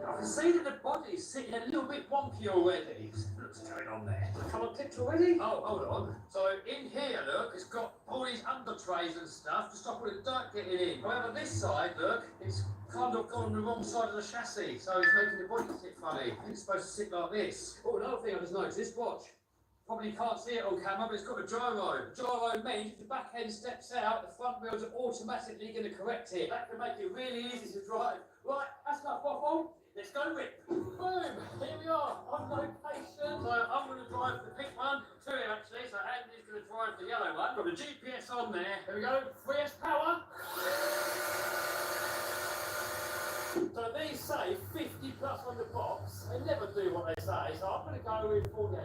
I can see that the body's sitting a little bit wonky already. What's going on there? Come on, clicked already? Oh, hold on. So in here, look, it's got all these under trays and stuff to stop all the dirt getting in. However, this side, look, it's kind of gone on the wrong side of the chassis, so it's making the body sit funny. It's supposed to sit like this. Oh, another thing I just noticed, watch. Probably can't see it on camera, but it's got a gyro. Gyro means if the back end steps out, the front wheels are automatically going to correct it. That can make it really easy to drive. Right, that's enough waffle. Let's go whip. Boom! Here we are on location. So I'm going to drive the pink one, two here actually, so Andy's going to drive the yellow one. Got the GPS on there. Here we go, 3S power. So these say 50 plus on the box. They never do what they say, so I'm going to go with 48.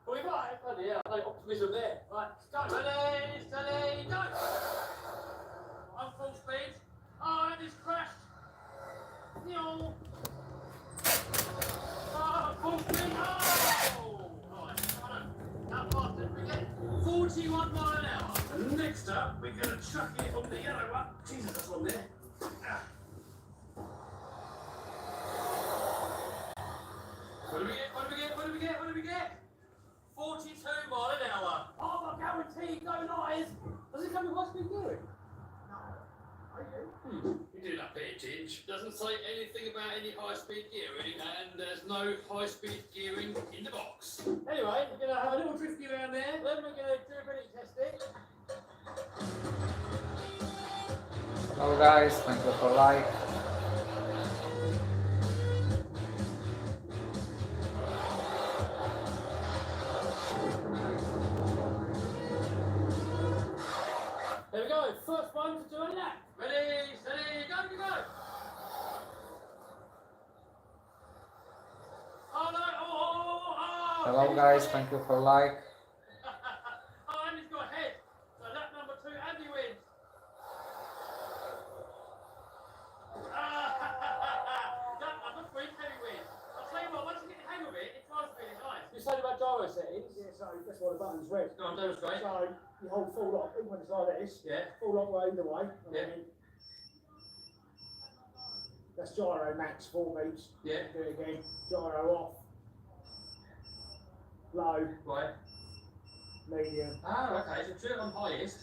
45. Bloody hell, no optimism there. Right, let's go. Ready, steady, go! I'm full speed. Oh, and it's crashed. No. Oh, full speed. Oh! Right, how fast did we get? 41 miles an hour. And next up, we're going to chuck it on the yellow one. Jesus, that's on there. What do we get? What do we get? What do we get? What do we get? 42 miles an hour. Oh, I guarantee no lies. Does it come with high-speed gearing? No. Are you? You do that bit, Ginge. Doesn't say anything about any high-speed gearing, and there's no high-speed gearing in the box. Anyway, we're going to have a little drifty around there. Then we're going to durability test it. Hello guys, thank you for like. There we go, first one to do a lap. Ready, steady, go, go, go. Oh no, oh. Hello guys, thank you for like. Oh, Andy's got ahead. So lap number 2, Andy wins. I'm not winning, Andy wins. I'll tell you what, once you get the hang of it, it drives really nice. You said about gyro settings? Yeah, so that's why the button's red. Go on, demonstrate. So you hold full lock, even when it's like this. Yeah. Full lock way either way. Yeah. That's gyro max, 4 beats. Yeah. Do it again. Gyro off. Low. Right. Medium. Ah, okay, so do it on highest.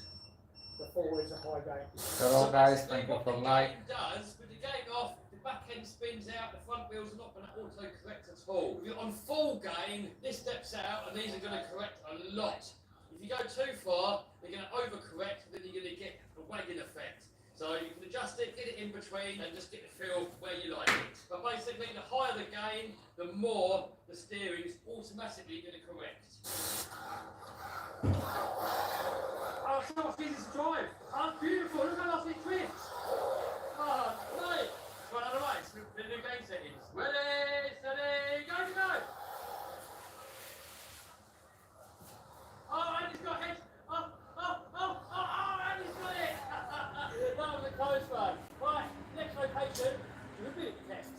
The 4 is a high gain. Hello guys, thank you for like. What the game does, with the game off, the back end spins out, the front wheels are not going to auto-correct at all. If you're on full gain, this steps out and these are going to correct a lot. If you go too far, they're going to overcorrect, then you're going to get a wagging effect. So you can adjust it, get it in between, and just get the feel where you like it. But basically, the higher the gain, the more the steering is automatically going to correct. Oh, so much easier to drive. Oh, beautiful. Look how lovely it drifts. Oh, great. Right, out of the way. The new game settings. Ready, steady, go, go, go. Oh, Andy's got it. Andy's got it. That was a close one. Right, next location, durability test.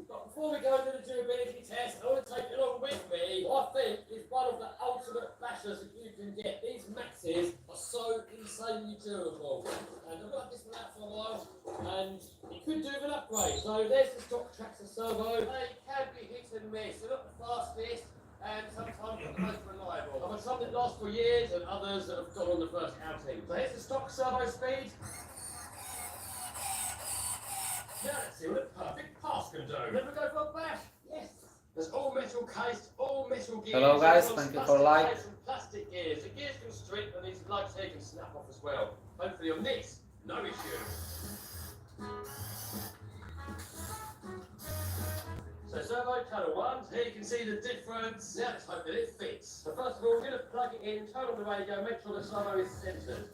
But before we go into the durability test, I want to take it along with me. What I think is one of the ultimate bashers that you can get. These Maxes are so insanely durable. And I've got this one out for a while, and it could do with an upgrade. So there's the stock Tractor servo. They can be hit and miss. They're not the fastest, and sometimes not the most reliable. I've got some that last for years, and others that have gone on the first outing. So here's the stock servo speed. Now let's see what a perfect pass can do. Then we go for a bash. Yes. There's all metal cased, all metal gears. Hello guys, thank you for like. Plastic gears. The gears can strip and these lugs here can snap off as well. Hopefully on this, no issue. So servo channel 1, here you can see the difference. Now let's hope that it fits. So first of all, we're going to plug it in, turn on the radio, make sure the servo is centered.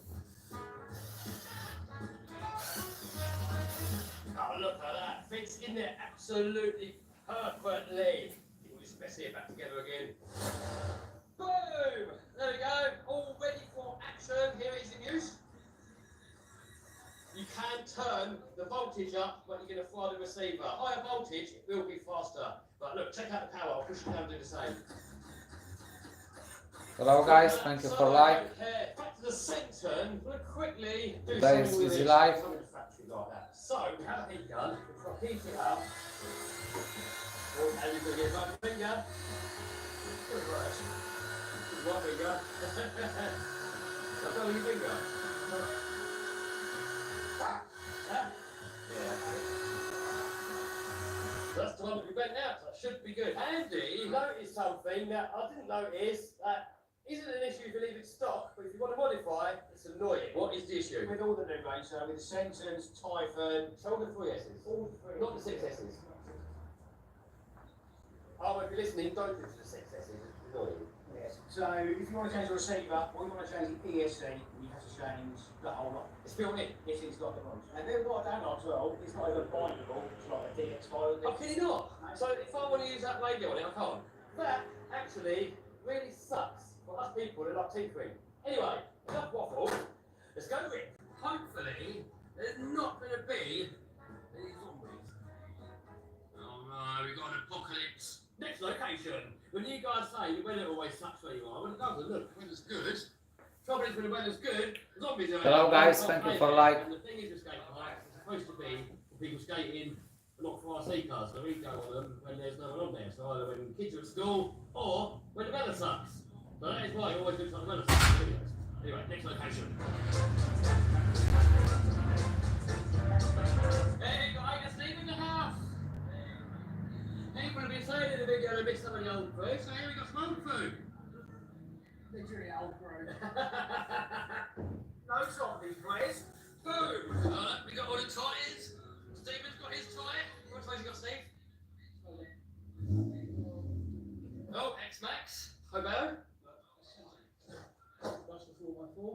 Oh, look at that. Fits in there absolutely perfectly. Get all this mess here back together again. Boom! There we go. All ready for action. Here it is in use. You can turn the voltage up when you're going to fly the receiver. Higher voltage, it will be faster. But look, check out the power. I'll push it down and do the same. Hello guys, thank you for like. Back to the centre, we'll quickly do Today is something with easy it. life. Something in the factory like that. So, have a finger, try to heat it up. Oh, and you're going to get one finger. Good work. One finger. That's all your finger. Yeah. That's the one that we went out, so that should be good. Andy noticed something that I didn't notice. That isn't an issue if you leave it stock, but if you want to modify, it's annoying. What is the issue? With all the new range, so with the Sentence, Typhon, So all the 3S's. all the three. Not the 6S's. Oh, if you're listening, don't do the 6S's. It's annoying. Yes. So if you want to change the receiver, or you want to change the ESC, you have to change the whole lot. It's built in. Yes, it's got the ones. And then what I don't like as well, it's not even bindable. It's like a DX5. Oh, can you not? So if I want to use that radio on it, I can't. That actually really sucks for us people who like tinkering. Anyway, enough waffle. Let's go with it. Hopefully, there's not going to be any zombies. Oh no, we've got an apocalypse. Next location. When you guys say the weather always sucks where you are, when it doesn't, look, the weather's good. Trouble is when the weather's good, zombies are Hello, out. guys, thank you for like. And the thing is with skate parks, it's supposed to be for people skating, but not for RC cars. So we go on them when there's no one on there. So either when kids are at school or when the weather sucks. So that is why it always looks like the weather sucks in videos. Anyway, next location. Hey, guys, Steve in the house. People have been saying in the video they missed some of the old food, so here we got some old food. Literally old growth. No zombies, please. Boom! We got all the tires. Stephen's got his tire. What size you got, Steve? Oh, X-Max. Hobo. That's the 4x4.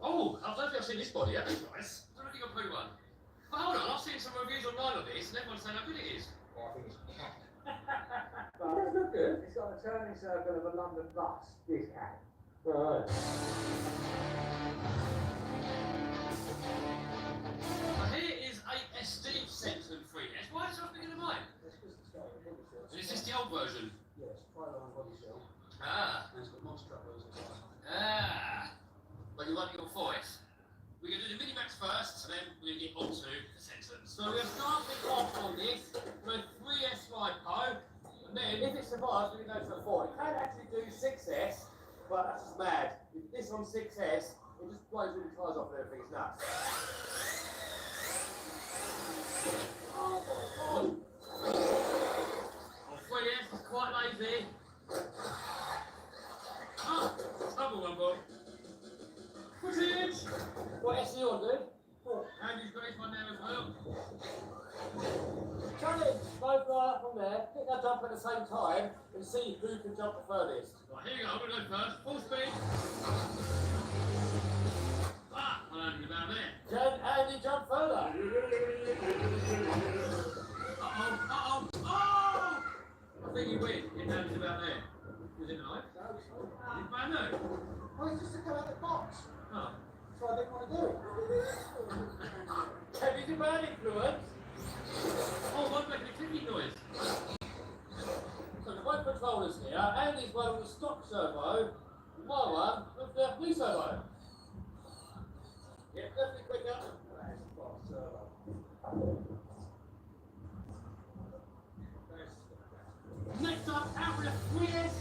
Oh, I don't think I've seen this body. That's nice. I don't think I've put one. But hold on, I've seen some reviews online of this, and everyone's saying how good it is. Well, I think it's cat. But that's not good. It's got a turning circle of a London bus. This cat. Right. Here is a SD Centre 3S. Why is it bigger than mine? That's because it's got a body shell. And is this the old version? Yes, quite a long body shell. Ah. And it's got monster truckers as well. Ah. Like you like your voice. We're going to do the Minimax first, and then we're going to get onto the sentence. So we're starting off on this with 3S LiPo, and then if it survives, we can go to a 4. It can actually do 6S, but that's just mad. If this on 6S, it just blows all the tyres off and everything. It's nuts. On 3S, it's quite lazy. Ah, trouble one, boy. Footage! What SE on, dude? Andy's got his one there as well. Challenge! Both on there, pick that jump at the same time and see who can jump the furthest. Right, here we go, I'm going to go first. Full speed. Ah, I landed about there. Can Andy jump further? Uh-oh. Oh! I think you win. It landed about there. Was it nice? No, it's not. It's brand new. Well, it's just to come out the box. Oh. So I didn't want to do it. Can you do bad influence? Oh, one's making a clicking noise. So there's both controllers here. Andy's one with the stock servo, my one with the new servo. Yeah, definitely quicker. That's the box servo. Next up, out with a 3S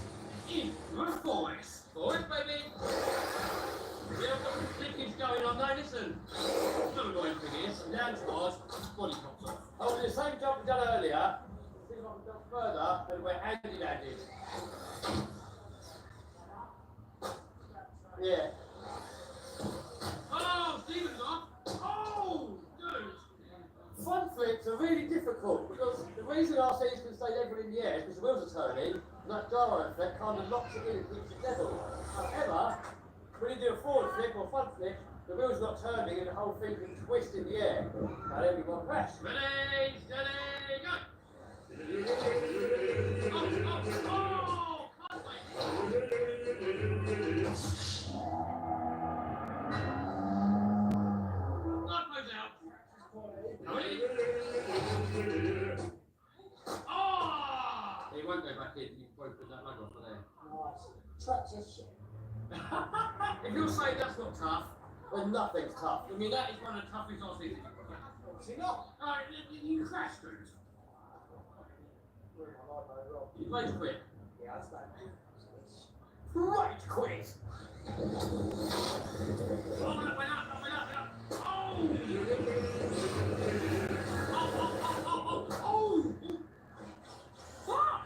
in the 4S. 4S, baby! Yeah, I've got some clickage going on now, listen. It's not annoying thing is, the downside, body pops off. I will do the same jump we done earlier. See if I can jump further than where Andy landed. Yeah. Oh, Stephen's off. Oh, dude. Front flips are really difficult because the reason RCs can stay level in the air is because the wheels are turning, and that gyro effect kind of locks it in and keeps it level. However, when you do a forward flip or front flip, the wheel's not turning and the whole thing can twist in the air. Now then we want crash. Ready, steady, go! Oh, can't wait. LiPo's out. Ready? Oh! He won't go back in, you won't put that lug off for there. Nice. Trucks are shit. If you're saying that's not tough, then nothing's tough. I mean, that is one of the toughest I've seen. Obviously not. You crashed, dude. You played to quit. Yeah, that's that. Right, quit. Oh, went up, went up, went up. Oh! Oh! Fuck!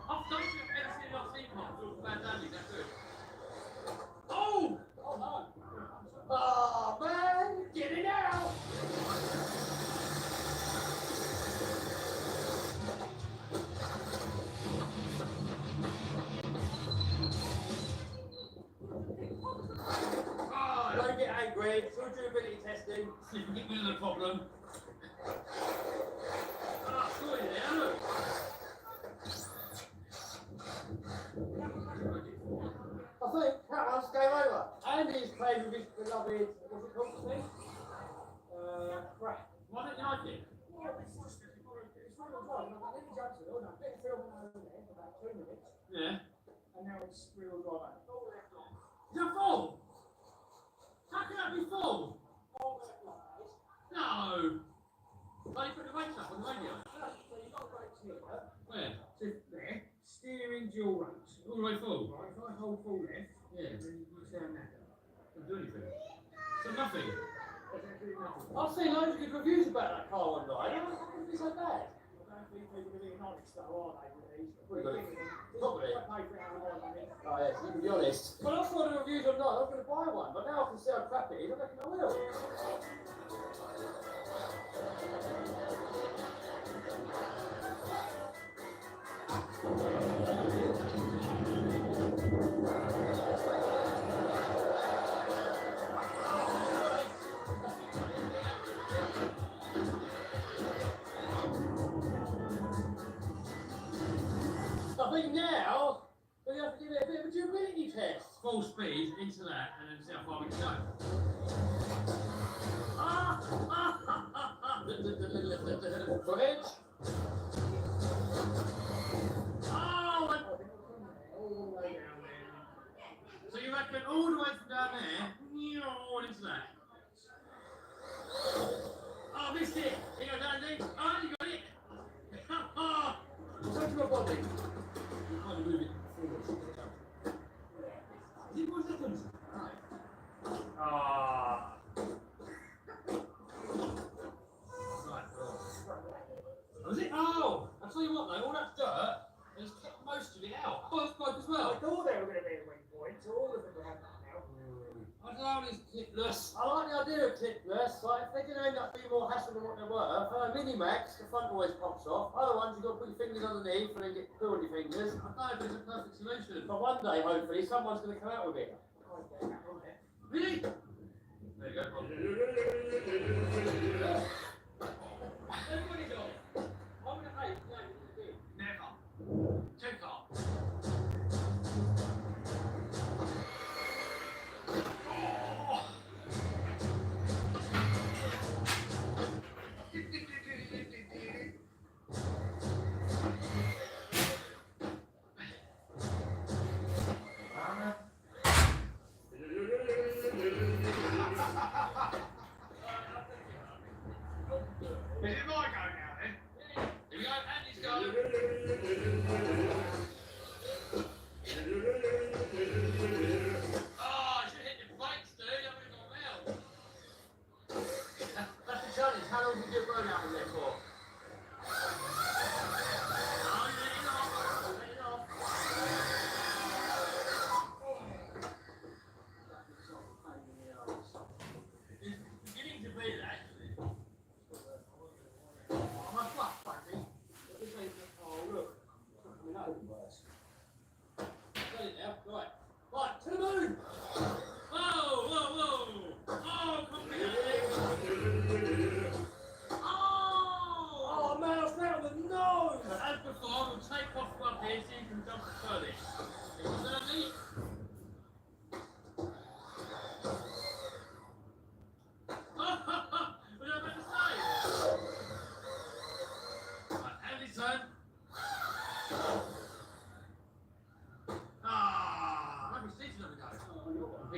I've done everything I've seen, Mark. It's all bad damage, that's good. Oh! Oh no. Oh man, get it out! Don't get angry, through durability testing, see if we get rid of the problem. Ah, sorry there, look. I think that one's game over. Andy's played with his beloved, what's it called, Steve? Crap. Why don't you like it? Well, it's just, it's real drive. Let me jump to it. Hold on. Bit of film over there for about 2 minutes. Yeah. And now it's real drive. Is that full? How can that be full? No. Like you put the weights up on the radio. So you've got brakes here. Where? So there, steering dual brakes. All the way full? Right, if I hold full left, Yeah. then you turn that. Don't do anything. So nothing. That's absolutely nothing. I've seen loads of good reviews about that car online. I don't think it's so bad. I don't think people are being honest though, are they, with these? Probably. I pay for it out of my money. Oh yes, you can be honest. Well, I saw the reviews online, I was going to buy one, but now I can see how crap it is, I reckon I will. I think now we have to give it a bit of a durability test. Full speed into that and then see how far we can go. Footage. Oh, All the way down there. so you reckon all the way from down there, all into that? Oh, missed it. Here you go, Dandy. Oh, you got it. Touch my body. You can't move it forward. Is it 1 second? Right. Ah. Right. Was it? Oh! I'll tell you what though, all that dirt has kept most of it out. Oh, it's broke as I well. thought they were going to be a weak point, so all of them will have that now. I don't know, it's clipless. I like the idea of clipless. Like, if they're going to end up being more hassle than what they're worth, Minimax, the front always pops off. Other ones, you've got to put your fingers underneath and then get poo on your fingers. I don't know if it's a perfect solution. But one day, hopefully, someone's going to come out with it. Really? There you go. Everybody go. I'm going to hate playing with this. Never. Check off.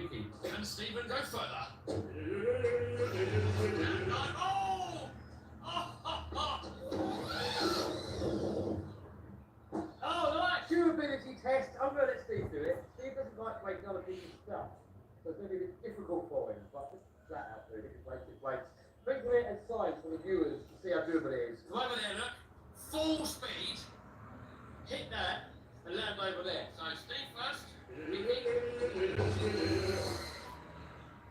Vicky. And Stephen, go further. Oh, nice! Durability test. I'm going to let Steve do it. Steve doesn't like making other people's stuff. So it's going to be a bit difficult for him. But just flat out do it. Just wait. Think of it as signs for the viewers to see how durable it is. Come over there, look. Full speed. Hit that and land over there. So Steve first.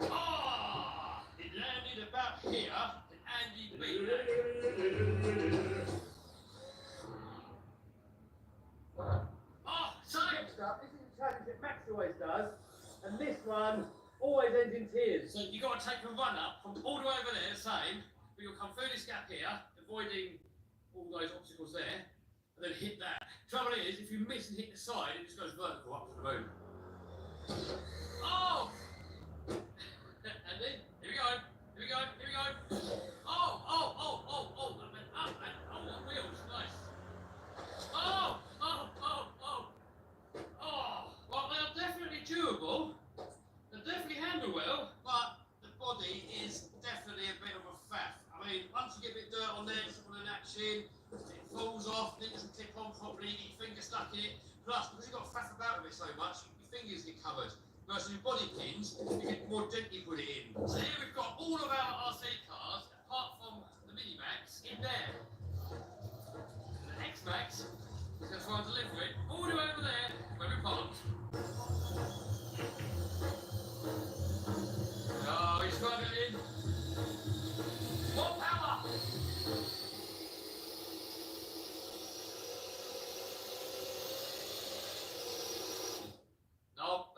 Ah! It landed about here and Andy beat that. Next up, this is a challenge that Max always does, and this one always ends in tears. So you've got to take a run up from all the way over there, the same, but you'll come through this gap here, avoiding all those obstacles there, and then hit that. Trouble is, if you miss and hit the side, it just goes vertical up to the moon. Oh! And then, here we go. Oh, I went up and on the wheels, nice. Oh, well, they are definitely durable. They definitely handle well, but the body is definitely a bit of a faff. I mean, once you get a bit of dirt on there, it's on an action, it falls off, then it doesn't clip on properly, you get your finger stuck in it. Plus, because you've got to faff about with it so much, your fingers get covered. Versus your body pins, you get more dent you put it in. So here we've got all of our RC cars, apart from the Mini Max, in there. The X Max is going to try and deliver it all the way over there where we parked. Oh, he's struggling. More power! No.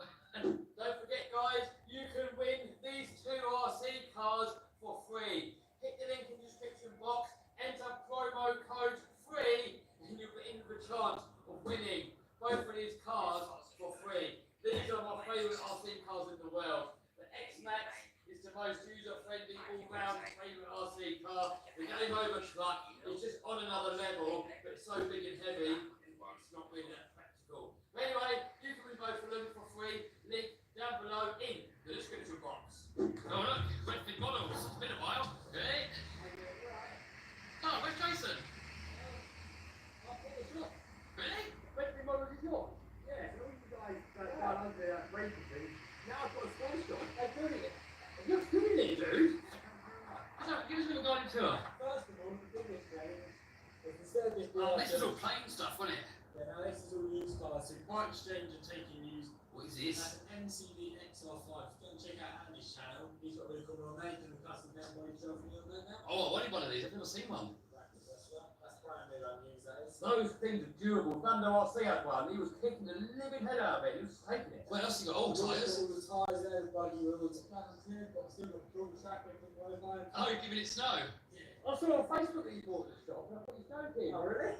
Don't forget, guys, you can win these 2 RC cars for free. Hit the link in the description box, enter promo code FREE, and you'll be in the chance of winning both of these cars for free. These are my favourite RC cars in the world. The X-Max is the most user-friendly, all-round favourite RC car. The Game Over truck is just on another level, but it's so big and heavy, it's not really that practical. But anyway, you can win both of them for free. Link down below in the description box. Oh look, Redfin models. It's been a while. Hey. Oh, where's Jason? Really? Redfin models is yours? Yeah, so all you guys down under that racing thing, now I've got a sports shop. I'm doing it. It looks good in there, dude. So, give us a little guided tour. First of all, the biggest thing is instead of just Oh, this is all plain stuff, wasn't it? Yeah, now this is all used cars, so part exchange and taking used. What is this? That's an MCD XR5. Go and check out Andy's channel. He's got a really cool one on there. You can custom them by yourself and you're on there now. Oh, I wanted one of these. I've never seen one. Exactly, that's brand new, that news, that is. those things are durable. Thunder RC had one. He was kicking the living head out of it. He was taking it. What else you got? All tyres. All the tyres there, the buggy wheels, the plans here, but still got the full track, everything well done. Oh, you're giving it snow. I saw on Facebook that you bought the shop. And I thought you don't do. Oh, really?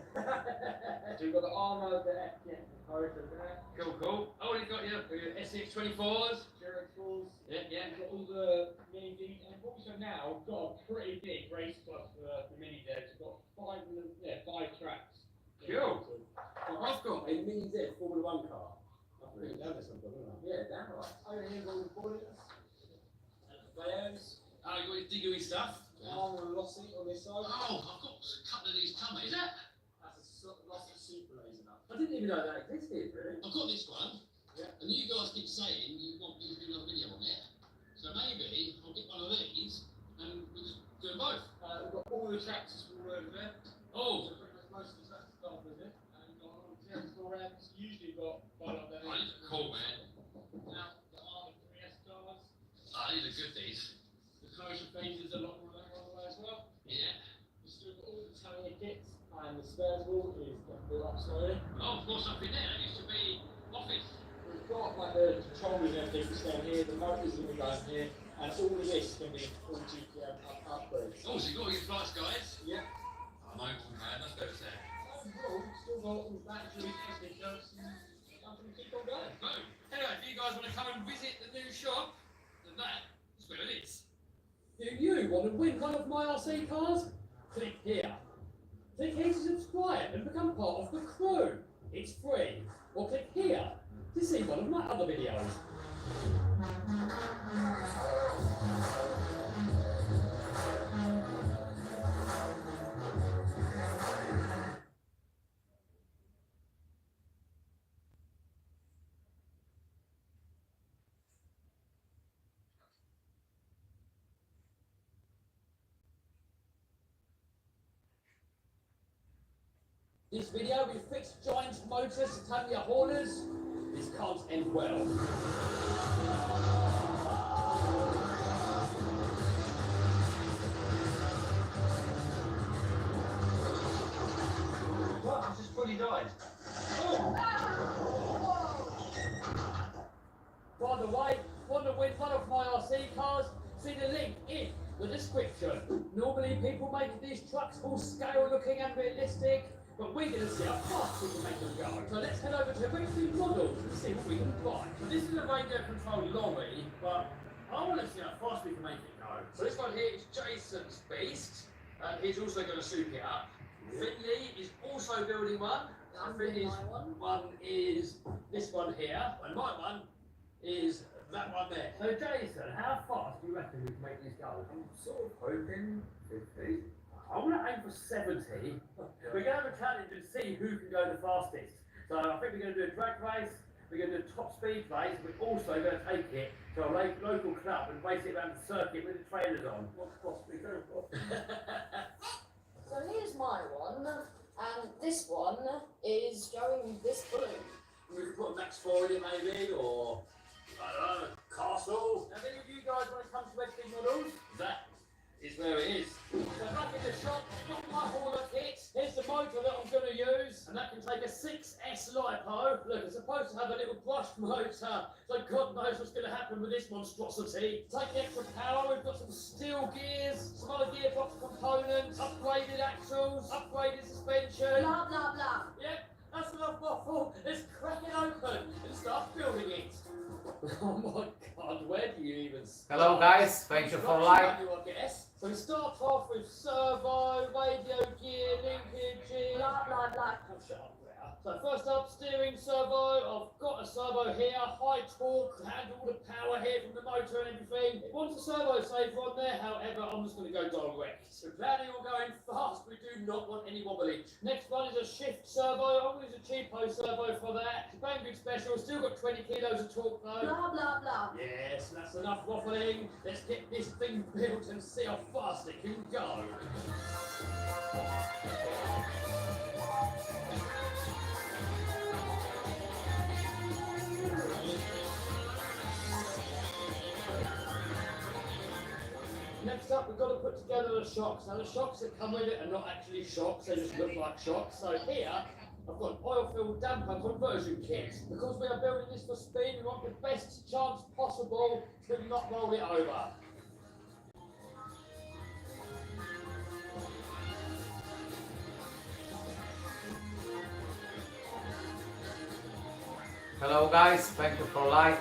So you've got the armour, the FGN, the courage, there. Cool. Oh, you got your SCX24s. Durex balls. Yeah. You've got all the mini Ds, and what we've got now, we've got a pretty big race club for the mini Ds. We've got 5 tracks. Cool. I've got a Mini Z Formula 1 car. I've really done this one, haven't I? Yeah, damn right. Over here, all the bullets. And the flares. Oh, you got your diggery stuff. Armour and Lossy on this side. Oh, I've got a couple of these coming. Is that? That's a Lossy Super Laser now. I didn't even know that existed, really. I've got this one. Yeah. And you guys keep saying you want me to do another video on it. So maybe I'll get one of these and we'll just do them both. We've got all the tracks all over there. Oh. So pretty much most of the tracks start with it. And we've got all the TX4 M's. Usually got one of them. Oh, these are cool, man. Now, the Armour 3S cars. Oh, these are good, these. The commercial phases are a lot more on the way as well. Yeah. We've still got all the Tamiya kits. And the spares wall is built up slowly. Oh, of course, up in there. That used to be office. We've got like the controllers and everything that's going here, the motors are going here, and all of this can be full GPM upgrades. Oh, so you got all your flights, guys? Yeah. Oh, no, man. Let's go to that. Overall, we've still got all the batteries, SD cards, and I'm going to keep on going. Boom. Anyway, if you guys want to come and visit the new shop, then that's where it is. Do you want to win one of my RC cars? Click here. Click here to subscribe and become part of the crew. It's free. Or click here to see one of my other videos. This video, we fixed giant motors to tame your haulers. This can't end well. What? It's just fully died. Oh. By the way, want to win one of my RC cars? See the link in the description. Normally people make these trucks all scale looking and realistic, but we're going to see how fast we can make them go. So let's head over to a few models and see what we can buy. So this is a radio controlled lorry, but I want to see how fast we can make it go. So this one here is Jason's Beast, and he's also going to soup it up. Finley is also building one. Finley's one is this one here, and my one is that one there. So Jason, how fast do you reckon we can make this go? I'm sort of hoping 50. I want to aim for 70. We're going to have a challenge and see who can go the fastest. So I think we're going to do a drag race, we're going to do a top speed race, we're also going to take it to a local club and race it around the circuit with the trailers on. What's possibly going on? So here's my one, and this one is going this balloon. We could put a Max 4 in it maybe, or I don't know, Castle. Have any of you guys when it comes to HD models? That is where it is. So back in the shop, got my hauler kit. Here's the motor that I'm going to use, and that can take a 6S LiPo. Look, it's supposed to have a little brushed motor, so God knows what's going to happen with this monstrosity. Take the extra power, we've got some steel gears, some other gearbox components, upgraded axles, upgraded suspension. Blah, blah, blah. Yep, that's enough waffle. Let's crack it open and start building it. Oh my God, where do you even start? Hello guys, thank you for like. I guess. So we start off with servo, radio gear, linkage, Blah, blah, blah. Oh, shut up, Rhea. So first up, steering servo. I've got a servo here, high torque, to handle all the power here from the motor and everything. It wants a servo saver on there, however, I'm just going to go direct. We're planning on going fast, we do not want any wobblage. Next one is a shift servo. I'm going to use a cheapo servo for that. It's a bang big special, still got 20 kilos of torque though. Blah, blah, blah. Yes, that's enough waffling. Let's get this thing built and see how fast it can go. Next up, we've got to put together the shocks. Now, the shocks that come with it are not actually shocks, they just look like shocks. So here, I've got an oil-filled damper conversion kit. Because we are building this for speed, we want the best chance possible to not roll it over. Hello guys, thank you for like.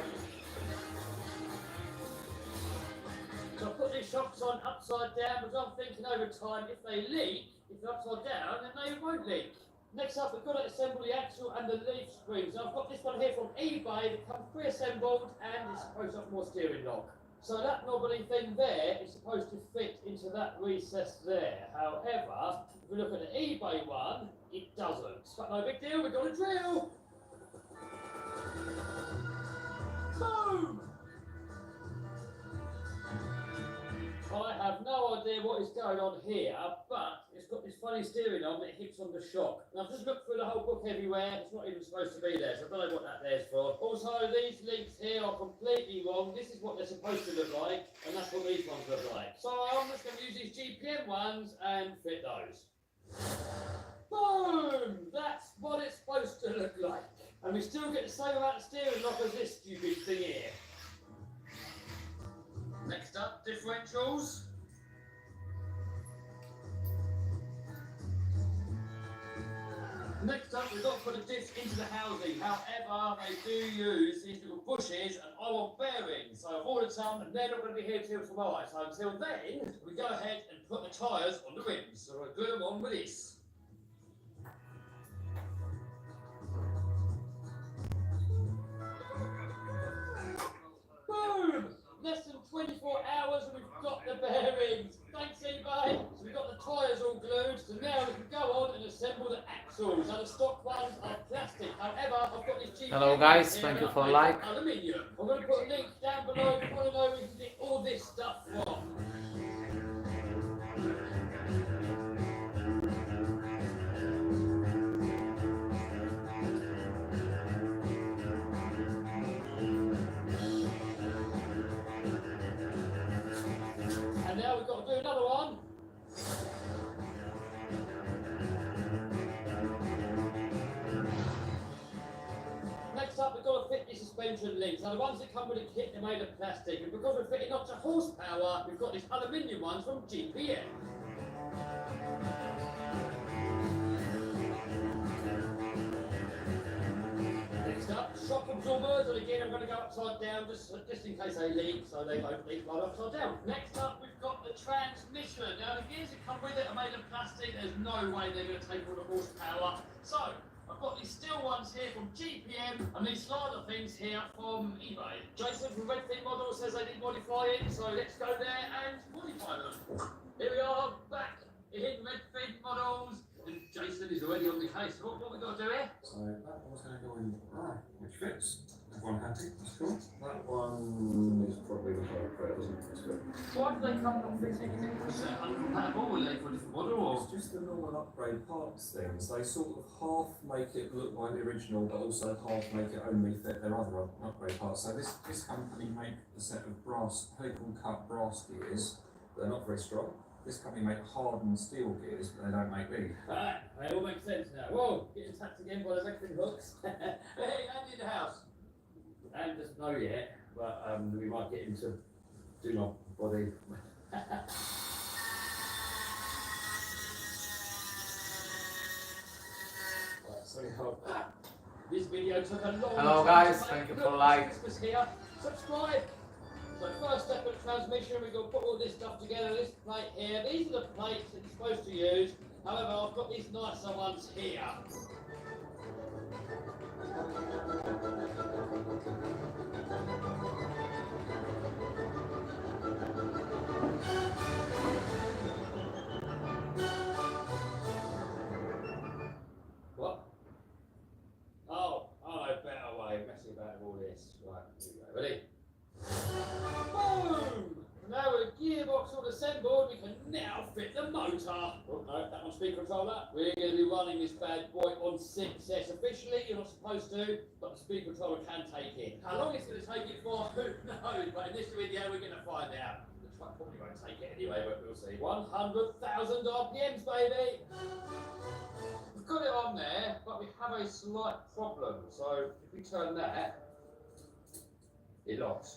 So I put these shocks on upside down because I'm thinking over time if they leak, if they're upside down, then they won't leak. Next up, we've got to assemble the axle and the leaf springs. I've got this one here from eBay that comes pre-assembled and it's supposed to have more steering lock. So that knobbly thing there is supposed to fit into that recess there. However, if we look at the eBay one, it doesn't. But no big deal, we've got a drill. Boom! I have no idea what is going on here, but it's got this funny steering arm that hits on the shock. And I've just looked through the whole book everywhere, it's not even supposed to be there, so I don't know what that there's for. Also, these links here are completely wrong. This is what they're supposed to look like, and that's what these ones look like. So I'm just going to use these GPM ones and fit those. Boom! That's what it's supposed to look like. And we still get the same amount of steering lock as this stupid thing here. Next up, differentials. Next up, we've got to put the diffs into the housing. However, they do use these little bushes and oil bearings. So I've ordered some, and they're not going to be here till tomorrow. So until then, we go ahead and put the tyres on the rims. So we'll glue them on with this. Boom! less than 24 hours and we've got the bearings. Thanks eBay. So we've got the tyres all glued, so now we can go on and assemble the axles. Now the stock ones are plastic. However, I've got this cheap. Hello guys, thank you for like. Aluminium. I'm going to put a link down below if you want to know where you can get all this stuff from. And now we've got to do another one. Next up, we've got to fit the suspension links. Now, the ones that come with a kit, they're made of plastic, and because we're fitting up to horsepower, we've got these aluminium ones from GPM. Next up, shock absorbers, and again, I'm going to go upside down just in case they leak, so they don't leak right upside down. Next up, we've got the transmission. Now, the gears that come with it are made of plastic. There's no way they're going to take all the horsepower. So, I've got these steel ones here from GPM and these slider things here from eBay. Jason from Redfin Model says they need modifying, so let's go there and modify them. Here we are, back in Redfin Models. And Jason is already on the case. What we got to do here? So that one's going to go in right, which fits. Everyone happy? That's cool. That one is probably the hard part, isn't it? So Why do they come on fitting? Is it uncompatible or are they for a different model? Or? it's just the normal upgrade parts things. They sort of half make it look like the original, but also half make it only fit their other upgrade parts. So this company make a set of helical cut brass gears. They're not very strong. This company make hardened steel gears, but they don't make these. Alright, they all make sense now. Whoa, getting attacked again by those Redfin hooks. Hey, Andy in the house. And doesn't know yet, but we might get him to do not body. So we hope this video took a long Hello time guys, to make. thank you Look, for like. Christmas here. Subscribe. So first step of the transmission, we're going to put all this stuff together. This plate here. These are the plates that you're supposed to use. However, I've got these nicer ones here. What? Oh, I know a better way. Messing about with all this. Right, here we go. Ready? Boom! Now with a gearbox all assembled, we can now fit the motor. Oh no, that one's speed controller. We're going to be running this bad boy on 6S. Officially, you're not supposed to, but the speed controller can take it. How long it's going to take it for, who knows? But in this video, we're going to find out. The truck probably won't take it anyway, but we'll see. 100,000 RPMs, baby! We've got it on there, but we have a slight problem. So if we turn that, it locks.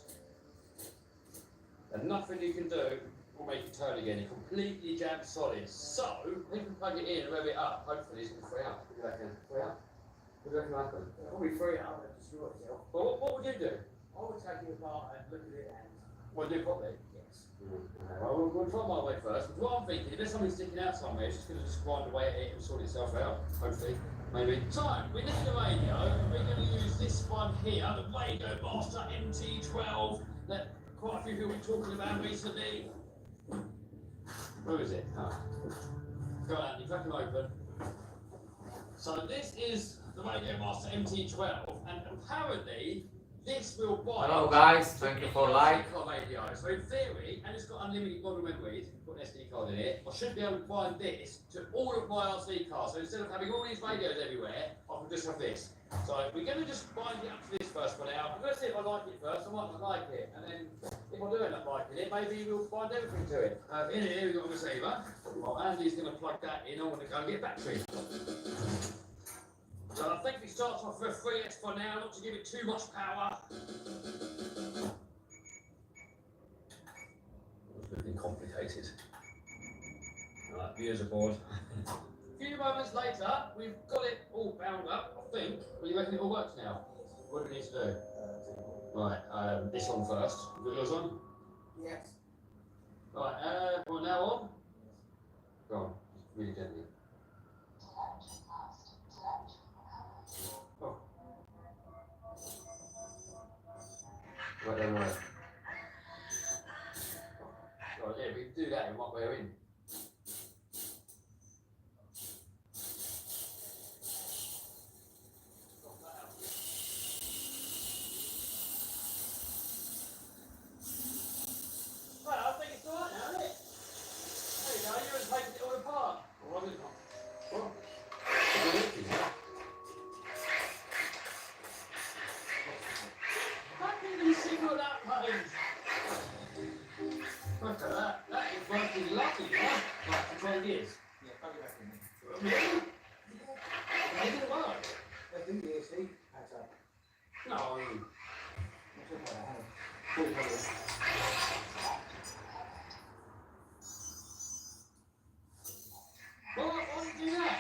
And nothing you can do will make it turn again. It completely jammed solid. So we can plug it in and rev it up. Hopefully it's going to free up. What do you reckon? Free up? What do you reckon will happen? Probably free up and destroy itself. Well, what would you do? I would take it apart and look at it and Well, do it properly. yes. Well, we'll try my way first. But what I'm thinking, if there's something sticking out somewhere, it's just going to just grind away at it and sort itself out. Hopefully. Maybe. So, we need the radio, and we're going to use this one here, the Radio Master MT12, that quite a few people have been talking about recently. Where is it? Oh. Go on, Andy, crack them open. So this is the Radio Master MT12, and apparently this will buy. Hello guys, thank you for like. Radio. So in theory, and it's got unlimited model memories, put an SD card in it, I should be able to bind this to all of my RC cars. So instead of having all these radios everywhere, I can just have this. So we're going to just bind it up to this first for now. I'm going to see if I like it first. I might not like it, and then if I do end up liking it, maybe we'll bind everything to it. In here we've got a receiver. Well, Andy's going to plug that in. I'm going to go and get battery. So I think it starts off with a 3S for now, not to give it too much power. It's looking complicated. Right, viewers aboard. A few moments later, we've got it all bound up, I think. Well, you reckon it all works now? What do we need to do? Right, this one first. Is yours on? Yes. Right, well now on. Go on, really gently. Oh. Right down the way. that, it might wear in. Well, I think it's alright now, isn't it? There you go, you were taking it all apart. Or was it not? What? It's empty now. How can you single that page? Look at that. That is working lucky, huh? Like for 12 years. Yeah, probably back in there. Really? How did it work? I think the AC adds up. No. That's what I have. Full cover. Well, why did you do that?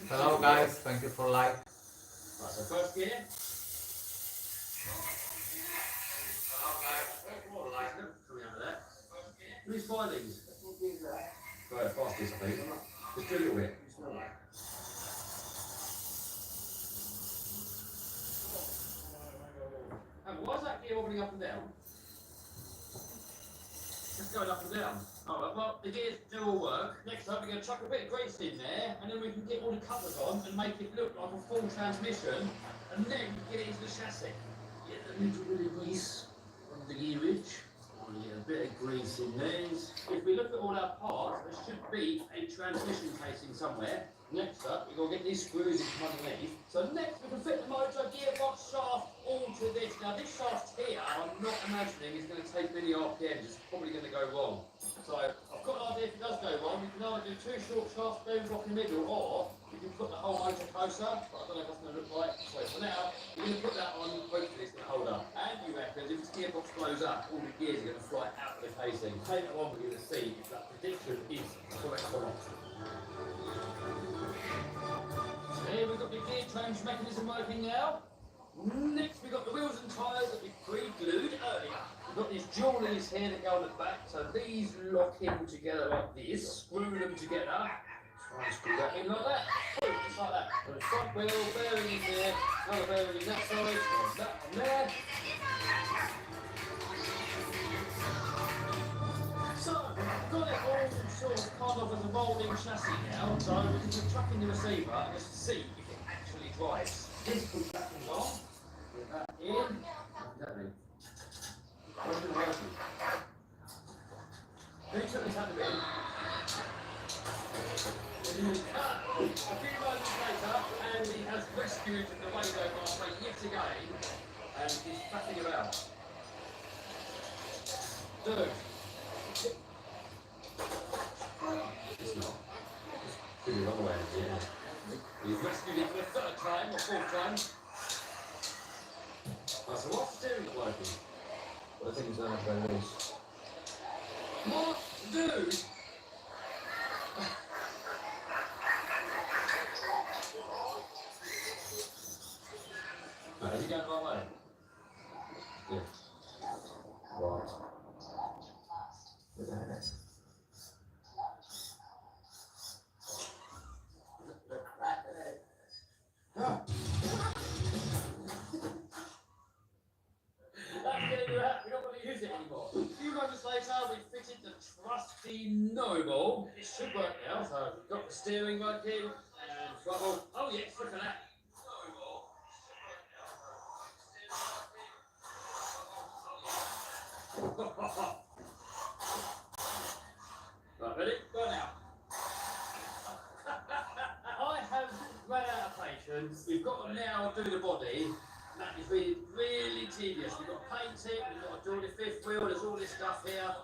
Hello guys, thank you for like. Right, so first gear. Coming out of that. Who's buy these? Right, fastest, I think. Just do a little bit. And why is that gear wobbling up and down? It's going up and down. Alright, well, the gears do all work. Next time we're going to chuck a bit of grease in there, and then we can get all the covers on and make it look like a full transmission, and then get it into the chassis. Get a little bit of grease on the gearage. Get a bit of grease in there. If we look at all our parts, there should be a transmission casing somewhere. Next up, we've got to get these screws in from underneath. So next we can fit the motor, gearbox, shaft, all to this. Now this shaft here, I'm not imagining is going to take many RPMs. It's probably going to go wrong. So I've got an idea if it does go wrong, we can either do two short shafts, boom block in the middle, or we can put the whole motor closer. But I don't know if that's going to look like. So for now, we're going to put that on, hopefully it's going to hold up. And you reckon if this gearbox blows up, all the gears are going to fly out of the casing. Later on we're going to see if that prediction is correct or not. Here we've got the gear change mechanism working now. Next we've got the wheels and tyres that we pre-glued earlier. We've got these jewelleys here that go on the back, so these lock in together like this, screw them together. Try and screw that in like that. Boom, just like that. Got a front wheel, bearing in there, another bearing in that side, and that on there. So, we've got it all sort of kind of as a rolling chassis now, so we can just chuck in the receiver and just see if it actually drives. This push that thing on, put that in, what does that mean? What's it working? Who took this out of the bin? A few moments later, Andy has rescued the radio pathway yet again, and he's faffing about. Dude. It's not. It's pretty wrong way, yeah. He's rescued it for the third time or fourth time. So what's the steering wheel working? Well, I think it's not very loose. What? Dude! Right, is he going the right way? Yeah. Right. With that. We don't want to use it anymore. A few moments later, we fitted the trusty Noble. It should work now, so we've got the steering working and throttle. Oh yes, look at that. Right, ready? Go now. I have run out of patience. We've got to now do the body. That is really tedious. We've got to paint it, we've got to do the fifth wheel, there's all this stuff here.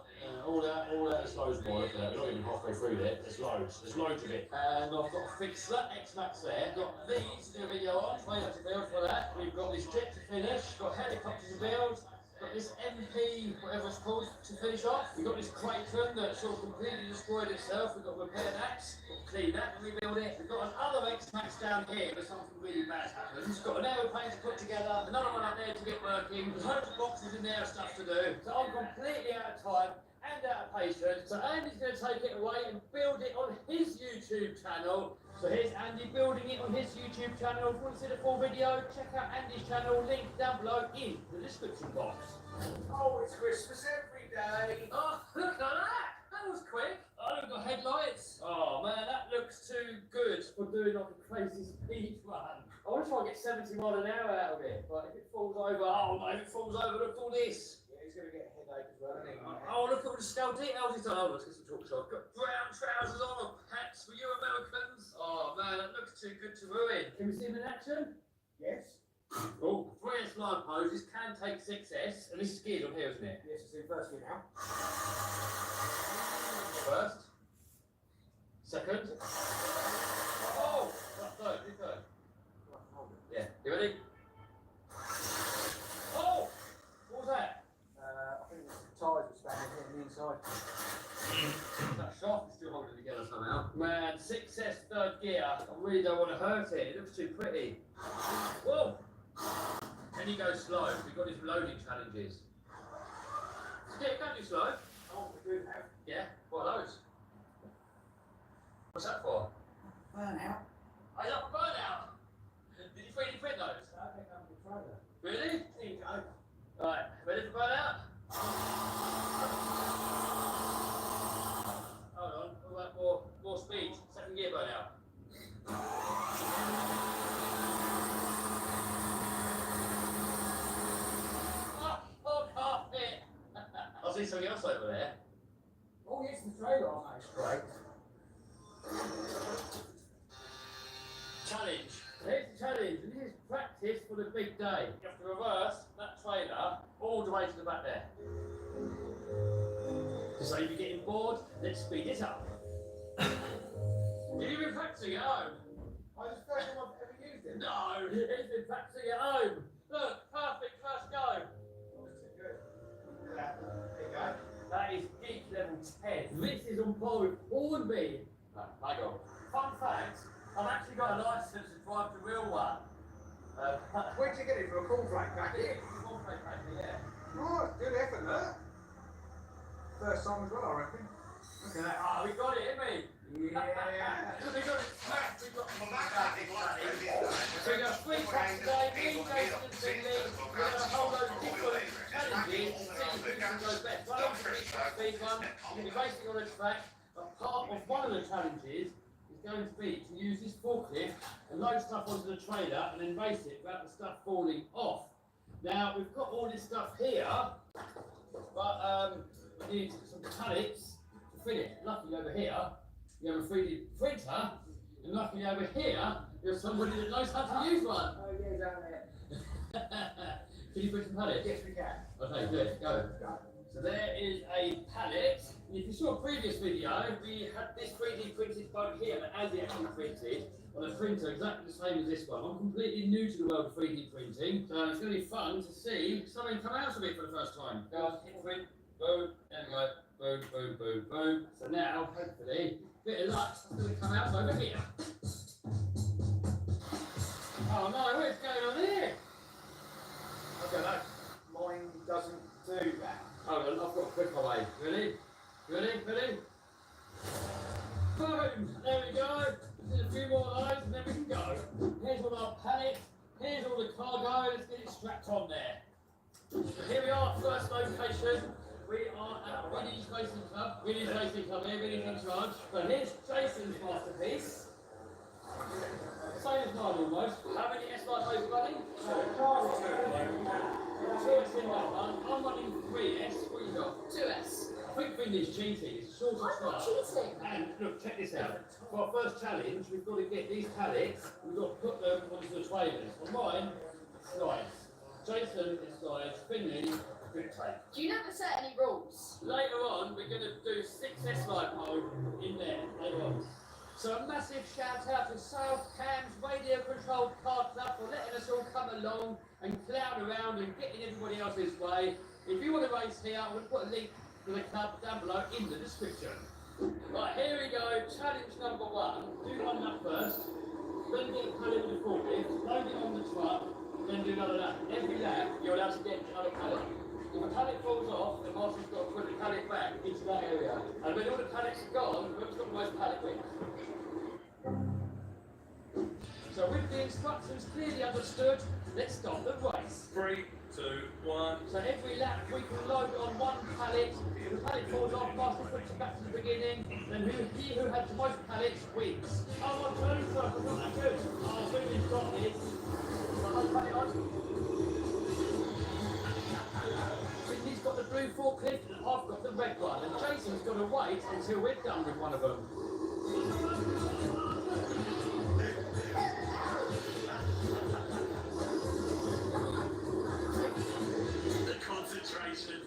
All that is loads more. Look at that, we're not even halfway through there. There's loads of it. And I've got to fix that X-Max there. Got these to do a video on, made up to build for that. We've got this jet to finish, got helicopter to build. Got this MP, whatever it's called, to finish off. We've got this Kraken that sort of completely destroyed itself. We've got to repair that, got to clean that and rebuild it. We've got another X-Max down here where something really bad happens. Got an aeroplane to put together, another one up there to get working. There's loads of boxes in there and stuff to do. So I'm completely out of time and out of patience. So Andy's going to take it away and build it on his YouTube channel. So here's Andy building it on his YouTube channel. If you want to see the full video, check out Andy's channel, link down below in the description box. Oh, it's Christmas every day. Oh, look at that! That was quick! for doing like a crazy speed run. I want to try and get 70 miles an hour out of it, but if it falls over, oh no, if it falls over, look at all this. Yeah, he's going to get a headache as well, isn't he? Oh, look at all the scale details he's done. Oh, let's get some talk shop. Got brown trousers on and hats for you Americans. Oh man, that looks too good to ruin. Can we see him in action? Yes. Oh, 3S line poses can take 6S, and this is geared on here, isn't it? Yes, it's in first gear now. First. Second. Oh! Third. Do third. Right, hold it. Yeah. You ready? Oh! What was that? I think it's the tyres were standing here on the inside. That shaft is still holding it together somehow. Man, 6S third gear. I really don't want to hurt it. It looks too pretty. Whoa! Then you go slow. We've got these loading challenges. Yeah, you can't do slow. Oh, we do have. Yeah? What are those? What's that for? Burn out. Oh, you got burnout! Did you 3D print those? I think I'm the trailer. Really? There you go. Right, ready for burnout? Hold on, what about more speed? Second gear burnout. Oh, carpet! I see something else over there. Oh, yes, the trailer on that straight. Challenge. Here's the challenge, and this is practice for the big day. You have to reverse that trailer all the way to the back there. So if you're getting bored, let's speed it up. Have you been practicing at home? Oh, it's the first time I've ever used it. No, he's been practicing at home. Look, perfect first go. Oh, it's too good. There you go. That is geek level 10. This is on par with Hornby. Hang on. Fun fact, I've actually got a license to drive the real one. Where'd you get it for a cornflake packet? Yeah. Oh, good effort, look. First time as well, I reckon. Look at that. Oh, we got it, haven't we? Yeah. We got it smashed. We got So we got 3 tracks today. Me, Jason and Finley. We're going to hold those different challenges and see which one goes best. One of them is the speed one. You're going to be racing on a track. But part of one of the challenges is going to be to use this forklift and load stuff onto the trailer and then race it without the stuff falling off. Now, we've got all this stuff here, but we need some pallets to fill it. Luckily over here, you have a 3D printer, and luckily over here, there's somebody that knows how to use one. Oh, yeah, down there. Can you print some pallets? Yes, we can. Okay, good, go. Go. So there is a pallet. If you saw a previous video, we had this 3D printed boat here that Andy actually printed on a printer exactly the same as this one. I'm completely new to the world of 3D printing, so it's going to be fun to see something come out of it for the first time. Go on, hit print, boom, there we go, boom, boom, boom, boom. So now, hopefully, bit of luck, it's going to come out over here. Oh no, what's going on here? I don't know. Mine doesn't do that. Hold on, I've got a quicker way. Ready? Ready? Ready? Boom! There we go. Just a few more of those and then we can go. Here's all our pallets. Here's all the cargo. Let's get it strapped on there. So here we are, first location. We are at Winnie's Racing Club. Winnie's Racing Club here, Winnie's in charge. So here's Jason's masterpiece. Same as mine almost. How many S-Light are you running? 2S in that one. I'm running 3S. What you got? 2S. I think Finley's cheating. It's a shorter I'm not start. cheating. And look, check this out. For our first challenge, we've got to get these pallets, we've got to put them onto the trailers. On mine, it's slides. Jason is slides, Finley, big tape. Do you never set any rules? Later on, we're going to do 6S slide mode in there, later on. So a massive shout out to South Cam's Radio Controlled Car Club for letting us all come along and clown around and get in everybody else's way. If you want to race here, I'm going to put a link to the club down below in the description. Right, here we go, challenge number 1. Do one lap first, then get a pallet with the forklift, load it on the truck, then do another lap. Every lap, you're allowed to get another pallet. If a pallet falls off, the master's got to put the pallet back into that area. And when all the pallets are gone, whoever's got the most pallet wins. So with the instructions clearly understood, let's start the race. 3, 2, 1. So every lap we can load on one pallet. If the pallet falls off, master puts it back to the beginning. end, then he who had the most pallets wins. Oh, my turn, sir. I'm not that good. Oh, Finley's got this. Finley's got the blue forklift and I've got the red one, and Jason's got to wait until we're done with one of them. The concentration.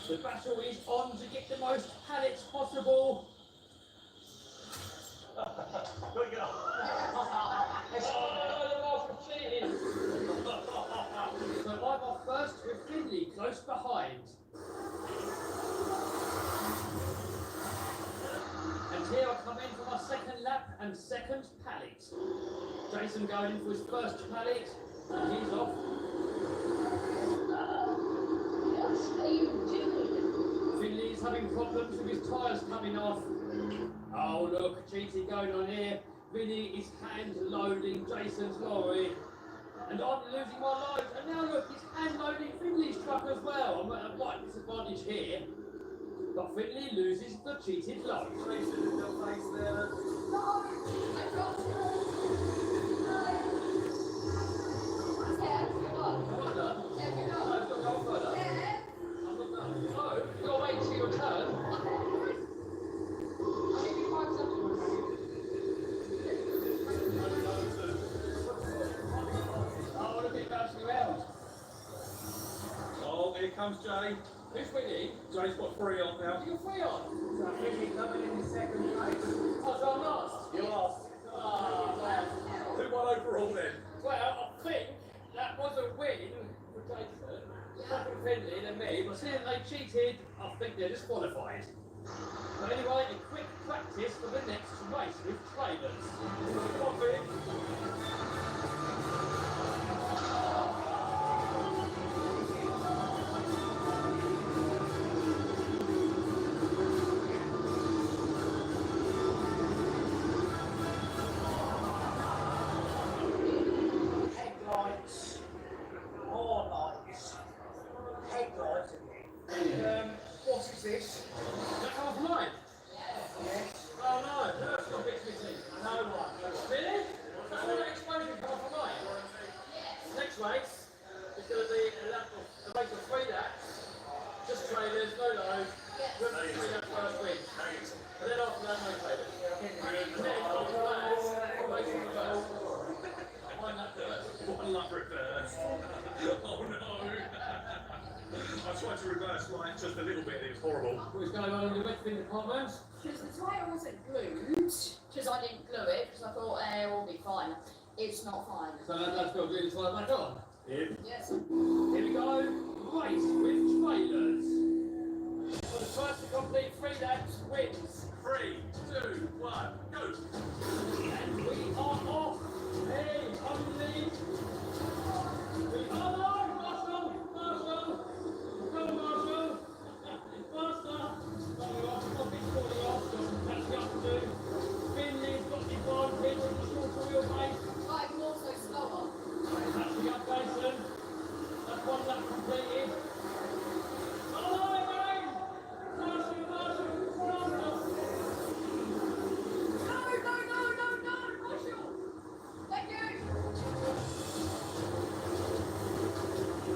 The battle is on to get the most pallets possible. Look at So I'm off first with Finley close behind. And here I come in for my second lap and second pallet. Jason going in for his first pallet, and he's off. What are you doing? Finley's having problems with his tyres coming off. Oh look, cheating going on here. Vinny is hand loading Jason's lorry. And I'm losing my load. And now look, he's hand loading Finley's truck as well. I'm at a slight disadvantage here. But Finley loses the cheated load. No, I got it. Yeah, come on. I'm not done. Yeah, come No, on. I've got to go further. Yeah. I'm not done. No, you've got to wait till your turn. I'll give you 5 seconds. Oh, look at it bouncing around. Oh, here comes Jay. Who's winning? Jay's got 3 on now. You're free on. So Finley coming in the second place. Oh, so I'm lost. You lost. Oh, man. Who won overall then? Well, I think that was a win for Jason. Second Finley than me, but seeing they cheated, I think they're disqualified. But anyway, a quick practice for the next race with trailers. Headlights. More lights. Headlights again. What is this? That come off mine? Yes. Oh no, that's not bits missing. No one. Really? That's not an explosion come off mine. Next race is going to be a race of 3 laps. Just trailers, no load. Just 3 laps first win. And then after that, no trailers. And then after that, a race in reverse. One lap first. One lap reverse. Oh no. I tried to reverse like just a little bit, it was horrible. What's going on in the wet bin department? Because the tyre wasn't glued, because I didn't glue it, because I thought, it will be fine. It's not fine. So that's got to be the tyre back on. Yes. Here we go, race with trailers. For the first to complete 3 laps wins. 3, 2, 1, go! And we are off. Hey, on the lead. We are on, Marshall. Go, Marshall. Faster. Coming off, stopping, falling off. Got some catching up to do. Finley's got the advantage on the shorter wheelbase. I'm also slower. Catching up, Jason. That's 1 lap completed. Oh, again! Marshall. No, Marshall! Thank you!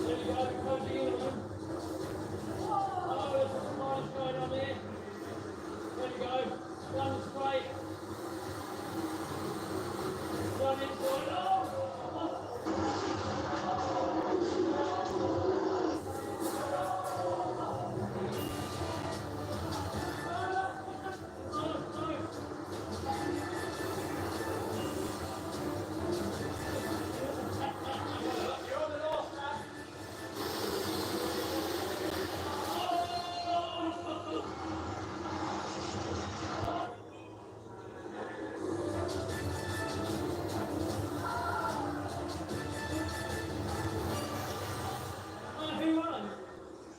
There we go, closing in on them. Oh, there's some lines going on there. There we go, one straight. One inside, oh!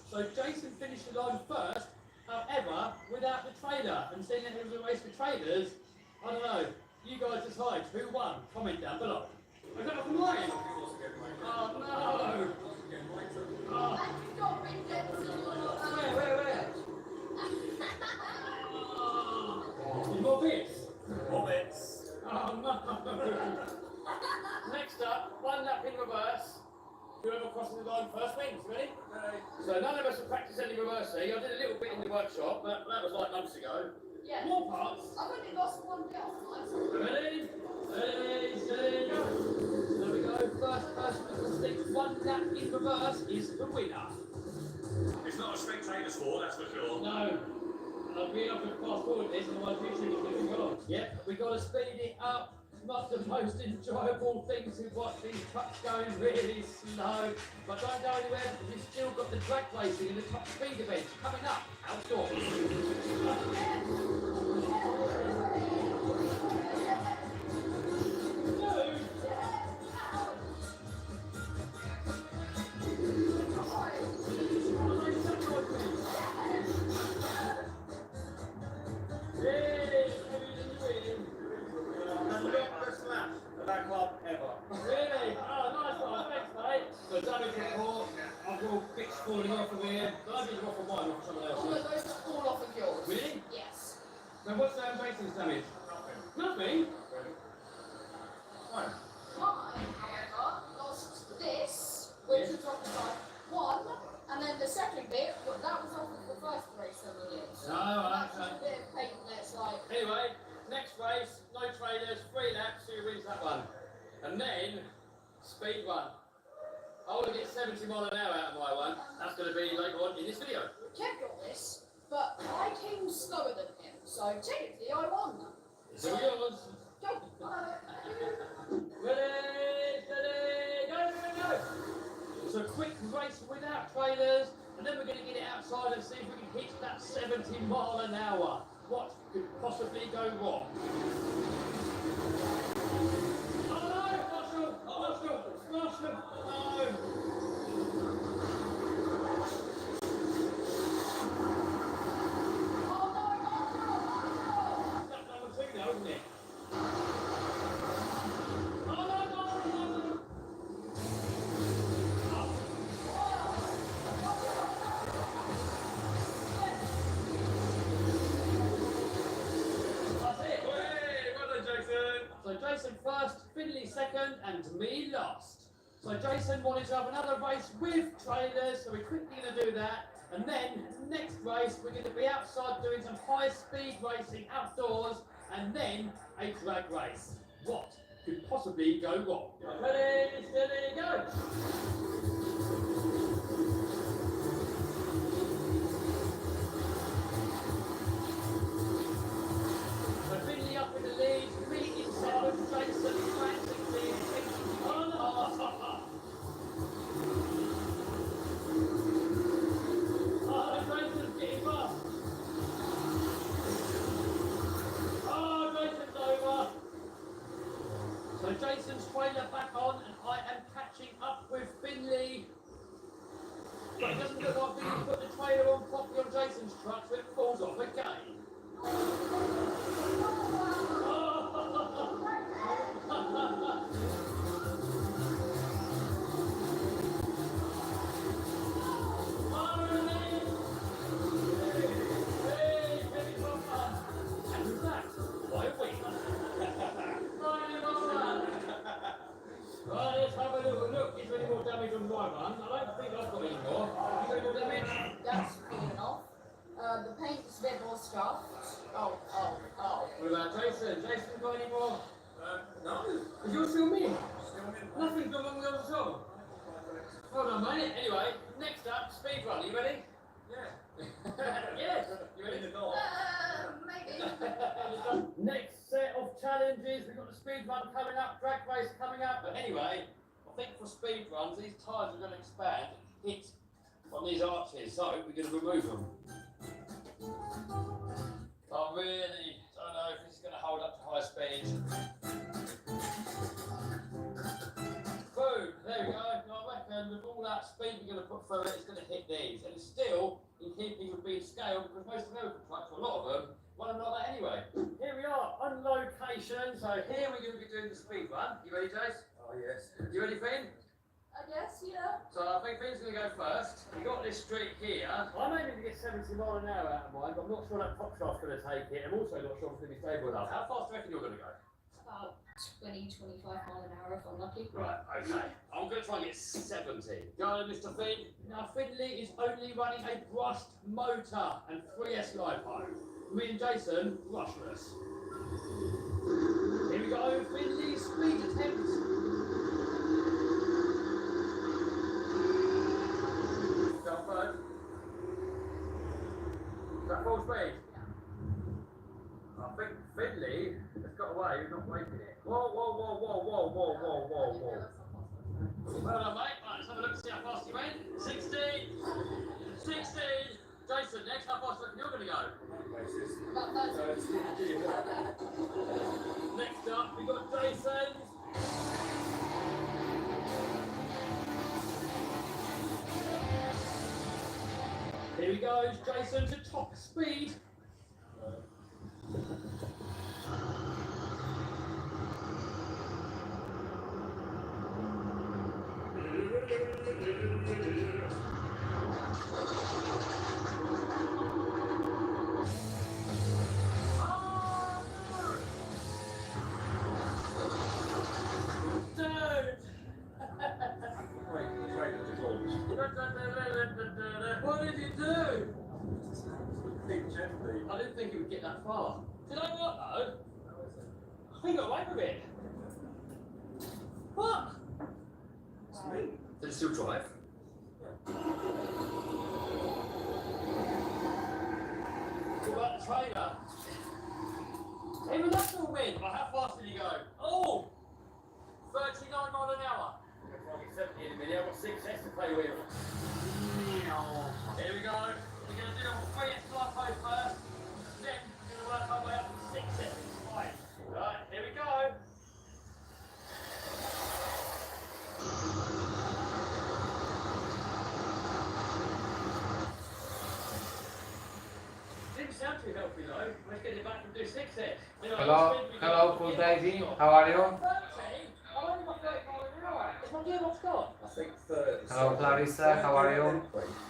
So Jason finished the line first, however, without the trailer. And seeing that it was a race for trailers, I don't know. You guys decide who won. Comment down below. I got off mine. Oh no! Oh. You've got big dents in your Where? one lap in reverse. Whoever crosses the line first wins. Ready? So none of us have practiced any reversing. I did a little bit in the workshop, but that was like months ago. Yeah. More parts. I've only lost one bit off my Ready? Ready, steady, go. There we go. First person to complete one lap in reverse is the winner. It's not a spectator sport, that's for sure. No. I'll be able to fast forward this, otherwise YouTube is going to go on. Yep, we've got to speed it up. Not the most enjoyable thing to watch these trucks going really slow. But don't go anywhere because we've still got the drag racing and the top speed events coming up outdoors. Really? Oh, nice one. Thanks, mate. So, damage report. I've got all bits falling off of here. Damage off of mine, off someone All else's. of those fall off of yours. Really? Yes. So, what's Jason's damage? Nothing? Mine, however, lost this, which was off of like one, and then the second bit, that was off of the first race that we did. No, That's okay. just a bit of paint that's like, Anyway, next race, no trailers, 3 laps, who wins that one? And then, speed one. I want to get 70 mile an hour out of my one. That's going to be later on in this video. Kev got this, but I came slower than him, so technically I won. So yours. Go. Ready, steady, go, go, go. So quick race without trailers, and then we're going to get it outside and see if we can hit that 70 mile an hour. What could possibly go wrong? Oh no, Marshall, Marshall, no. That's number 2 now, isn't it? So Jason first, Finley second, and me last. So Jason wanted to have another race with trailers, so we're quickly going to do that. And then next race, we're going to be outside doing some high-speed racing outdoors, and then a drag race. What could possibly go wrong? Ready, steady, go! So Finley up in the lead, me in 7th, Jason frantically thinking, oh no! Oh, Jason's getting past. Oh, Jason's over. So Jason's trailer back on, and I am catching up with Finley. But it doesn't look like Finley put the trailer on properly on Jason's truck, so it falls off again. Right, let's have a little look. Is there any more damage on my one? I don't think I've got any more. You got any more damage? That's good enough. The paint is a bit more scuffed. Oh. What about Jason? Jason got any more? No. Because you're still me. Nothing's gone wrong with us at all. Hold on, mate. Anyway, next up, speed run. Are you ready? Yeah. Yes. You ready? Maybe. Next set of challenges. We've got the speed run coming up, drag race coming up. But anyway, I think for speed runs, these tyres are going to expand and hit on these arches. So we're going to remove them. I really don't know if this is going to hold up to high speed. Boom! There we go. I reckon with all that speed we're going to put through it, it's going to hit these. And it's still in keeping with being scaled because most American trucks, a lot of them, want them like that anyway. Here we are on location. So here we're going to be doing the speed run. You ready, Jace? Oh, yes. You ready, Finn? I guess, yeah. So I think Finn's going to go first. We've got this street here. I'm aiming to get 70 mile an hour out of mine, but I'm not sure that top shaft's going to take it. I'm also not sure if it's going to be stable enough. How fast do you reckon you're going to go? about 20, 25 mile an hour if I'm lucky. Right, okay. I'm going to try and get 70. Go on, Mr. Finn. Now, Finley is only running a brushed motor and 3S LiPo. Me and Jason, brushless. Here we go, Finley, speed attempt. Go first. Is that full speed? Yeah. I think Finley has got away, he's not making it. Whoa, whoa, whoa, whoa, whoa, whoa, whoa, whoa, whoa. Well done, mate. Right, let's have a look and see how fast you went. 16! 16! Jason, next, how fast do you reckon you're going to go? About 30. Next up, we've got Jason. Here he goes, Jason to top speed. What did you do? I didn't think he would get that far. Do you know what though? I think I got away with it. What? It's me. Did it still drive? What about the trailer? Even that's all win. But how fast did he go? Oh! 39 miles an hour. I'll be 70 in a minute. I've got 6S to play with. Here we go. We're going to do a 3S LiPo first. Then we're going to work our way up to 6S. Right, here we go. Didn't sound too healthy though. Let's get it back and do 6S. Hello, cool Davey. How are you? 30? I'm only got 30 miles an hour. Is my gearbox gone? I think 30. Hello, Clarissa. How are you?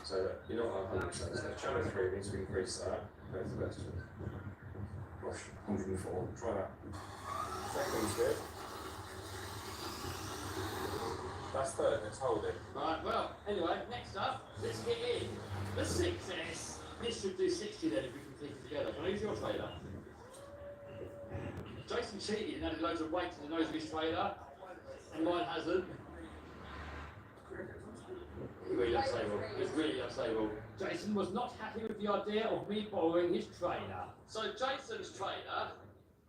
So you're not 100%. So channel 3 means we increase that. Go to the question. Gosh, 104. Try that. Second's good. That's third. Let's hold it. Right, well, anyway, next up, let's get in the 6S. This should do 60 then if we complete it together. Can I use your trailer? Jason cheated and added loads of weight to the nose of his trailer, and mine hasn't. He really unstable. It's really unstable. Jason was not happy with the idea of me borrowing his trailer. So Jason's trailer,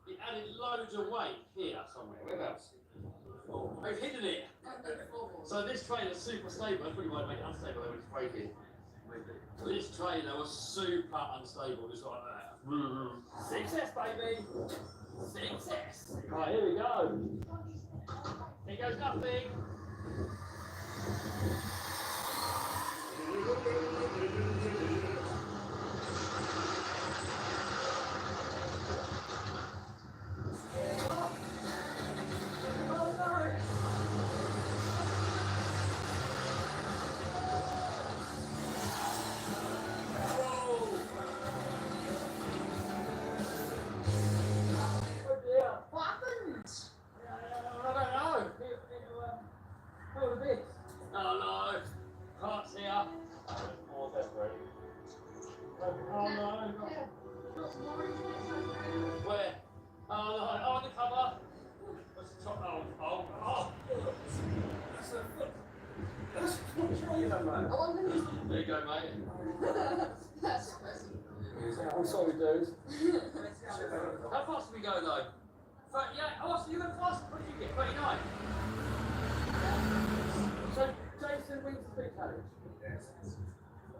he added loads of weight here somewhere. Whereabouts? I've hidden it. So this trailer's super stable. That's probably why it made it unstable when it's breaking. This trailer was super unstable, just like that. 6S, baby. 6S. Right, here we go. Here goes nothing. What happened? I don't know. What was this? Oh no. Parts here. More death rate. Oh no. Where? Oh no. Oh, the cover. What's the top? Oh. That's not trailer, man. I wonder who's There you go, mate. that's impressive. I'm sorry, dude. How fast did we go though? 38. Oh, so you went fast. What did you get? 29. So Jason wins the speed challenge.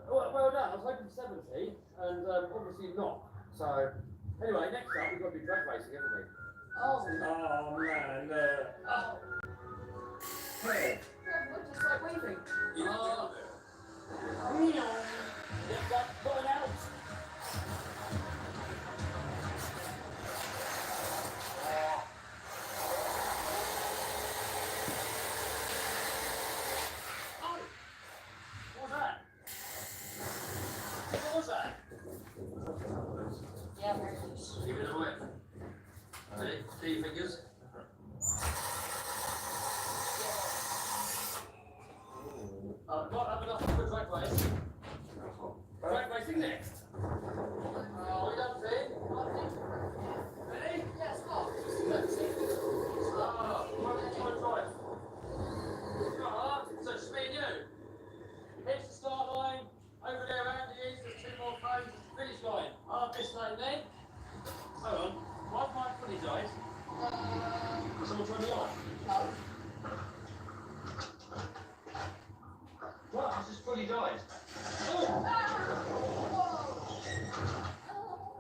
Well done. I was hoping 70, and obviously not. So anyway, next up we've got to do drag racing, haven't we? Oh. Oh man, Oh. hey. Yeah, we're just like waving. Get that button out. What was that? Yeah, very loose. Give it a whip. See your fingers? just fully died. Oh!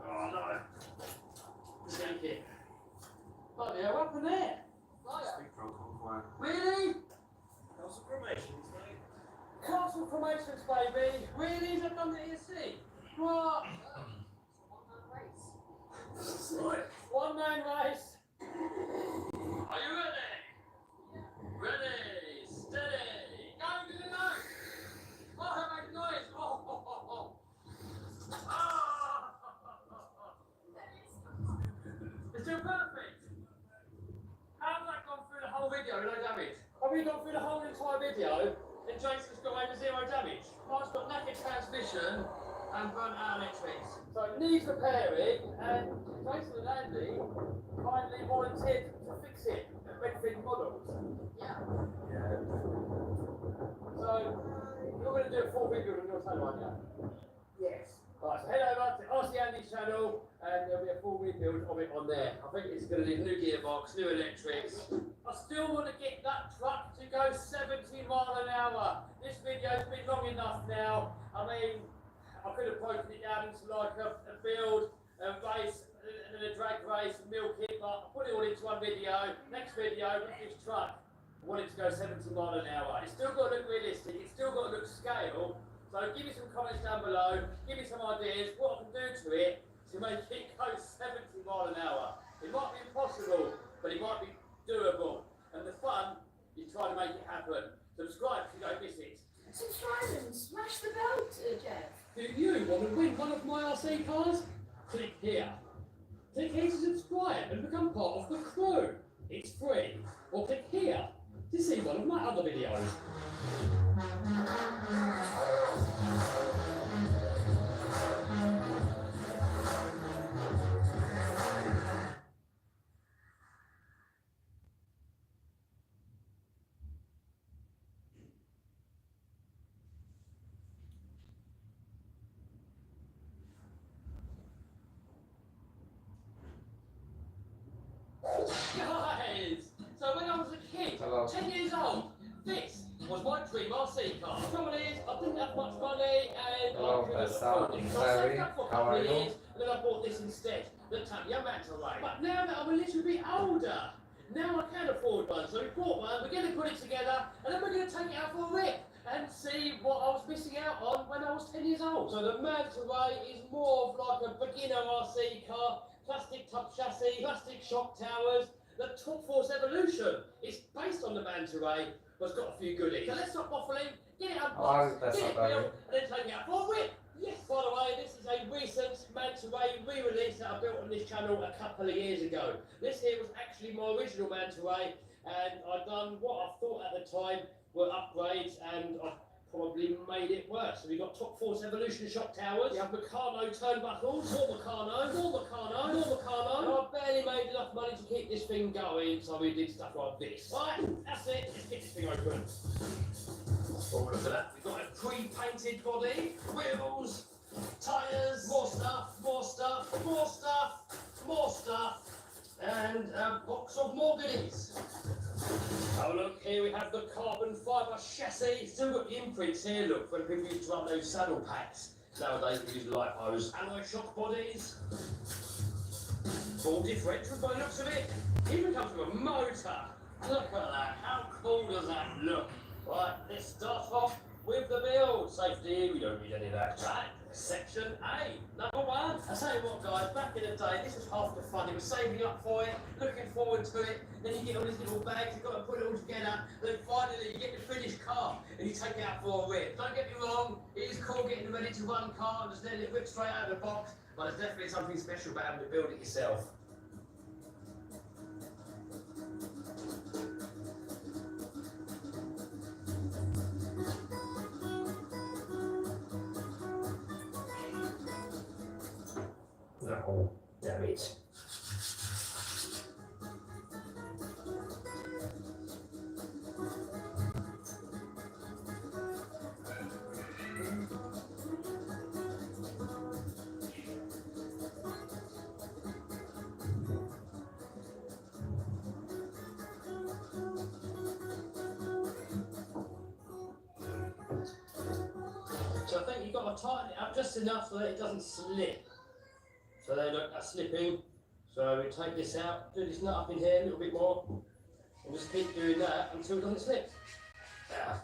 Oh no. Just yank it. Bloody hell, what happened there? Big pro conquer. Really? Council formations, mate. Castle formations, baby. Really? Is that done to ESC? What? Right. One man race. Are you ready? Ready, steady, go, go! Oh, make noise! Oh. Ah! It's still perfect. How's that gone through the whole video, no damage? Have we gone through the whole entire video and Jason's got over 0 damage? Mine's got knackered transmission and burnt out electrics. So it needs repairing, and Jason and Andy kindly volunteered to fix it at Redfin Models. Yeah. Yeah. So you're going to do a full video on your channel, aren't you? Yes. Right, so head over to RC Andy's channel and there'll be a full rebuild of it on there. I think it's going to need a new gearbox, new electrics. I still want to get that truck to go 70 miles an hour. This video's been long enough now. I mean, I could have broken it down into like a build, a race, and then a drag race, milk it, but I put it all into one video. Next video with this truck, I want it to go 70 miles an hour. It's still got to look realistic, it's still got to look scale. So give me some comments down below, give me some ideas, what I can do to it to make it go 70 miles an hour. It might be impossible, but it might be doable. And the fun is trying to make it happen. Subscribe so you don't miss it. Subscribe and smash the bell, Jeff. Do you want to win one of my RC cars? Click here. Click here to subscribe and become part of the crew. It's free. Or click here to see one of my other videos. Guys! So when I was a kid, Hello. 10 years old, this was my dream RC car. The trouble is, I didn't have much money and Hello, I couldn't Tessa. afford it. So I Very. saved up for a How couple are of you? years and then I bought this instead. The Tamiya Manta Ray. But now that I'm a little bit older, now I can afford one. So we bought one, we're going to put it together and then we're going to take it out for a rip and see what I was missing out on when I was 10 years old. So the Manta Ray is more of like a beginner RC car, plastic tub chassis, plastic shock towers. The Top Force Evolution is based on the Manta Ray, but it's got a few goodies. So let's stop waffling, get it unboxed, get it built, and then take it out for a rip. Yes, by the way, this is a recent Manta Ray re-release that I built on this channel a couple of years ago. This here was actually my original Manta Ray, and I'd done what I thought at the time were upgrades, and I probably made it worse. So we've got Top Force Evolution shock towers, we have Meccano turnbuckles, more Meccano, more Meccano, more Meccano, and I barely made enough money to keep this thing going, so we did stuff like this. Right, that's it, let's get this thing open. Oh, look at that, we've got a pre-painted body, wheels, tyres, more stuff, more stuff, more stuff, more stuff, and a box of more goodies. Oh look, here we have the carbon fibre chassis. Still got the imprints here, look, when people used to run those saddle packs. Nowadays we use lipos. Alloy shock bodies. Full differentials by the looks of it. Even comes with a motor. Look at that, how cool does that look? Right, let's start off with the build. Safety, we don't need any of that. Right, section A. Number one. I tell you what guys, back in the day, this was half the fun. It was saving up for it, looking forward to it. Then you get all these little bags, you've got to put it all together. Then finally you get the finished car and you take it out for a rip. Don't get me wrong, it is cool getting ready to run car and just letting it rip straight out of the box. But there's definitely something special about having to build it yourself. Oh, damn it. So I think you've got to tighten it up just enough so that it doesn't slip. So they look at slipping. So we take this out, do this nut up in here a little bit more, and just keep doing that until it doesn't slip. Yeah.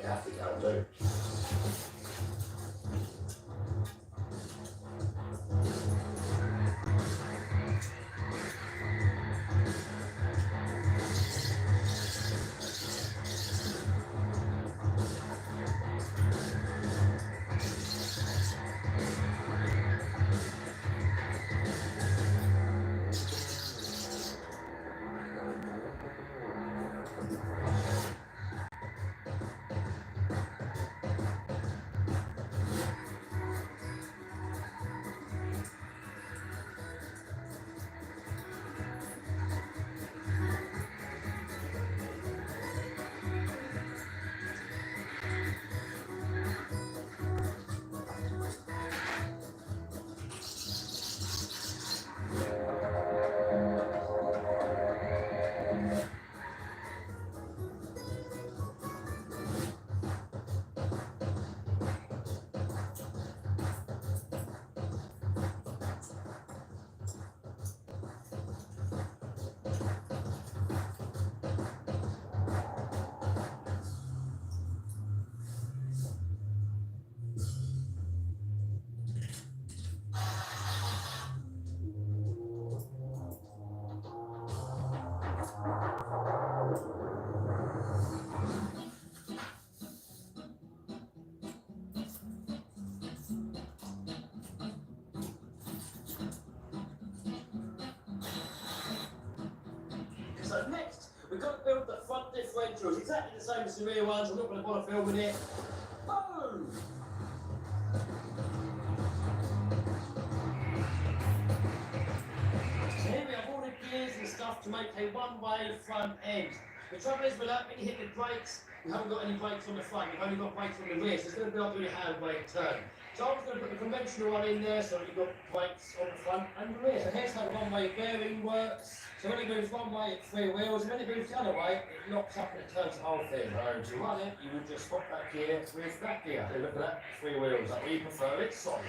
Yeah, I think that'll do. So next, we've got to build the front differentials, exactly the same as the rear ones. I'm not going to bother filming it. Boom! So here we have all the gears and stuff to make a one-way front end. The trouble is, without when you hit the brakes, you haven't got any brakes on the front, you've only got brakes on the rear, so it's going to be like doing a handbrake turn. So I was going to put the conventional one in there, so you've got brakes on the front and the rear. So here's how the one-way bearing works. So when it moves one way, it's 3 wheels, and when it moves the other way, it locks up and it turns the whole thing. So to run it, you would just swap that gear with that gear. So look at that, 3 wheels. Like we prefer it solid.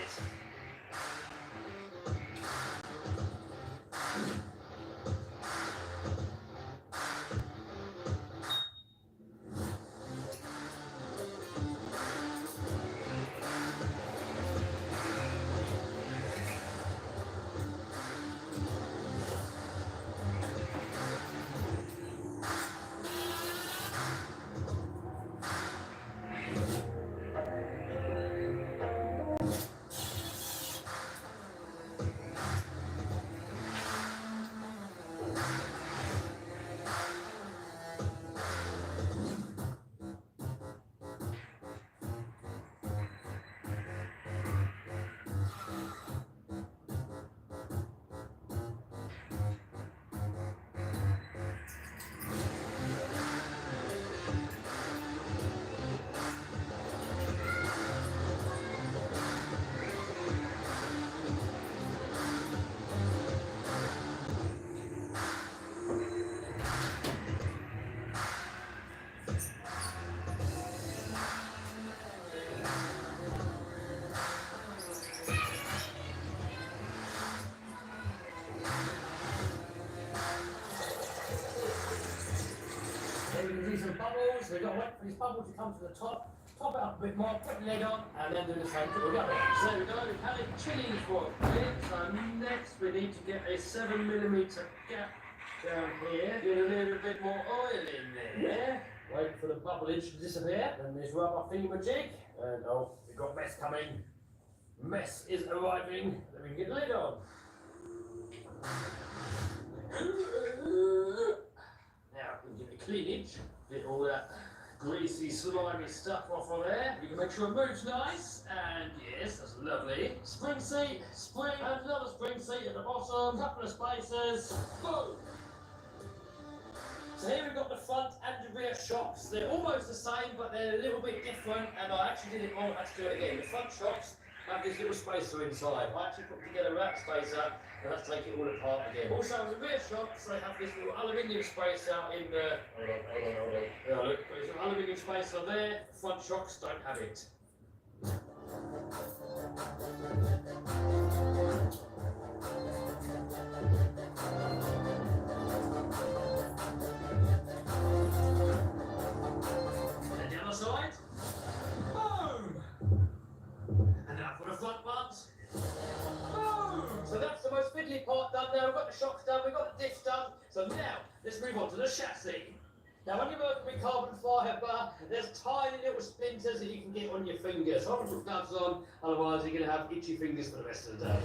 Some bubbles, we've got to wait for these bubbles to come to the top it up a bit more, put the lid on, and then do the same to the other. So there we go, we've had it chilling for a bit. So next we need to get a 7mm gap down here. Get a little bit more oil in there. Wait for the bubblage to disappear. Then there's rubber thingamajig. And oh, we've got mess coming. Mess is arriving. Then we can get the lid on. Now we can get the cleanage. Get all that greasy, slimy stuff off of there. You can make sure it moves nice, and yes, that's lovely. Spring seat, spring, and another spring seat at the bottom, couple of spacers, boom! So here we've got the front and the rear shocks. They're almost the same, but they're a little bit different, and I actually did it wrong, I had to do it again. The front shocks have this little spacer inside. I actually put together that spacer, and let's take it all apart again. Also, the rear shocks, they have this little aluminium spacer in the... Hold on. Yeah, look, there's an aluminium spacer there. Front shocks don't have it. And the other side. Boom! And now for the front ones. Boom! So that's the most fiddly part done now. We've got the shocks done, we've got the diff done. So now, let's move on to the chassis. Now when you're working with carbon fibre, there's tiny little splinters that you can get on your fingers. So I want to put gloves on, otherwise you're going to have itchy fingers for the rest of the day.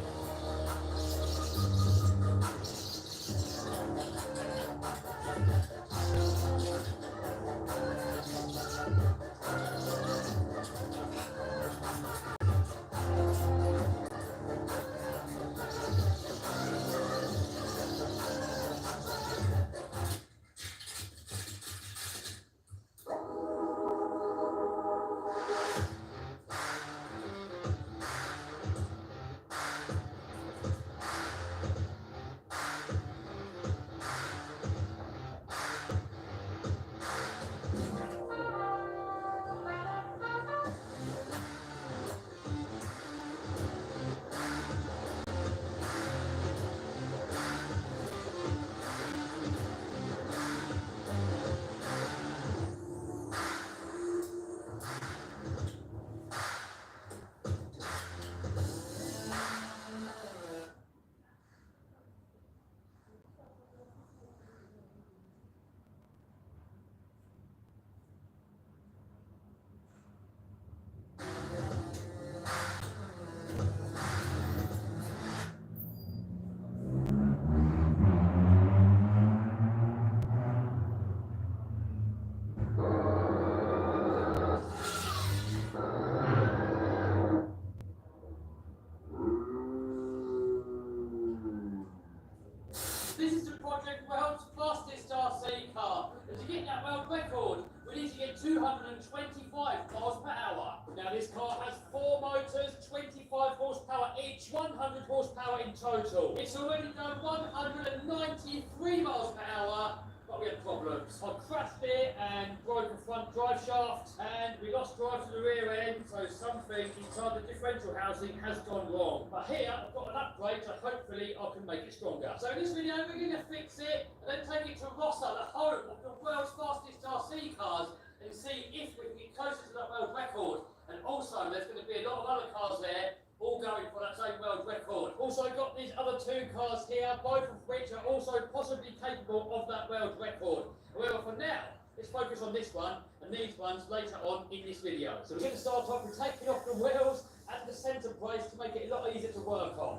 This is the Project World's fastest RC car. And to get that world record, we need to get 225 miles per hour. Now this car has 4 motors, 25 horsepower each, 100 horsepower in total. It's already done 193 miles per hour, but we had problems. I crashed it and broke the front drive shaft, and we lost drive to the rear end, so something inside the differential housing has gone wrong. But here, I've got an upgrade, so hopefully I can make it stronger. So in this video, we're going to fix it, and then take it to Rossa, the home of the world's fastest RC cars, and see if we can get closer to that world record. And also, there's going to be a lot of other cars there, all going for that same world record. Also got these other 2 cars here, both of which are also possibly capable of that world record. However, for now, let's focus on this one and these ones later on in this video. So we're going to start off with taking off the wheels and the centre brace to make it a lot easier to work on.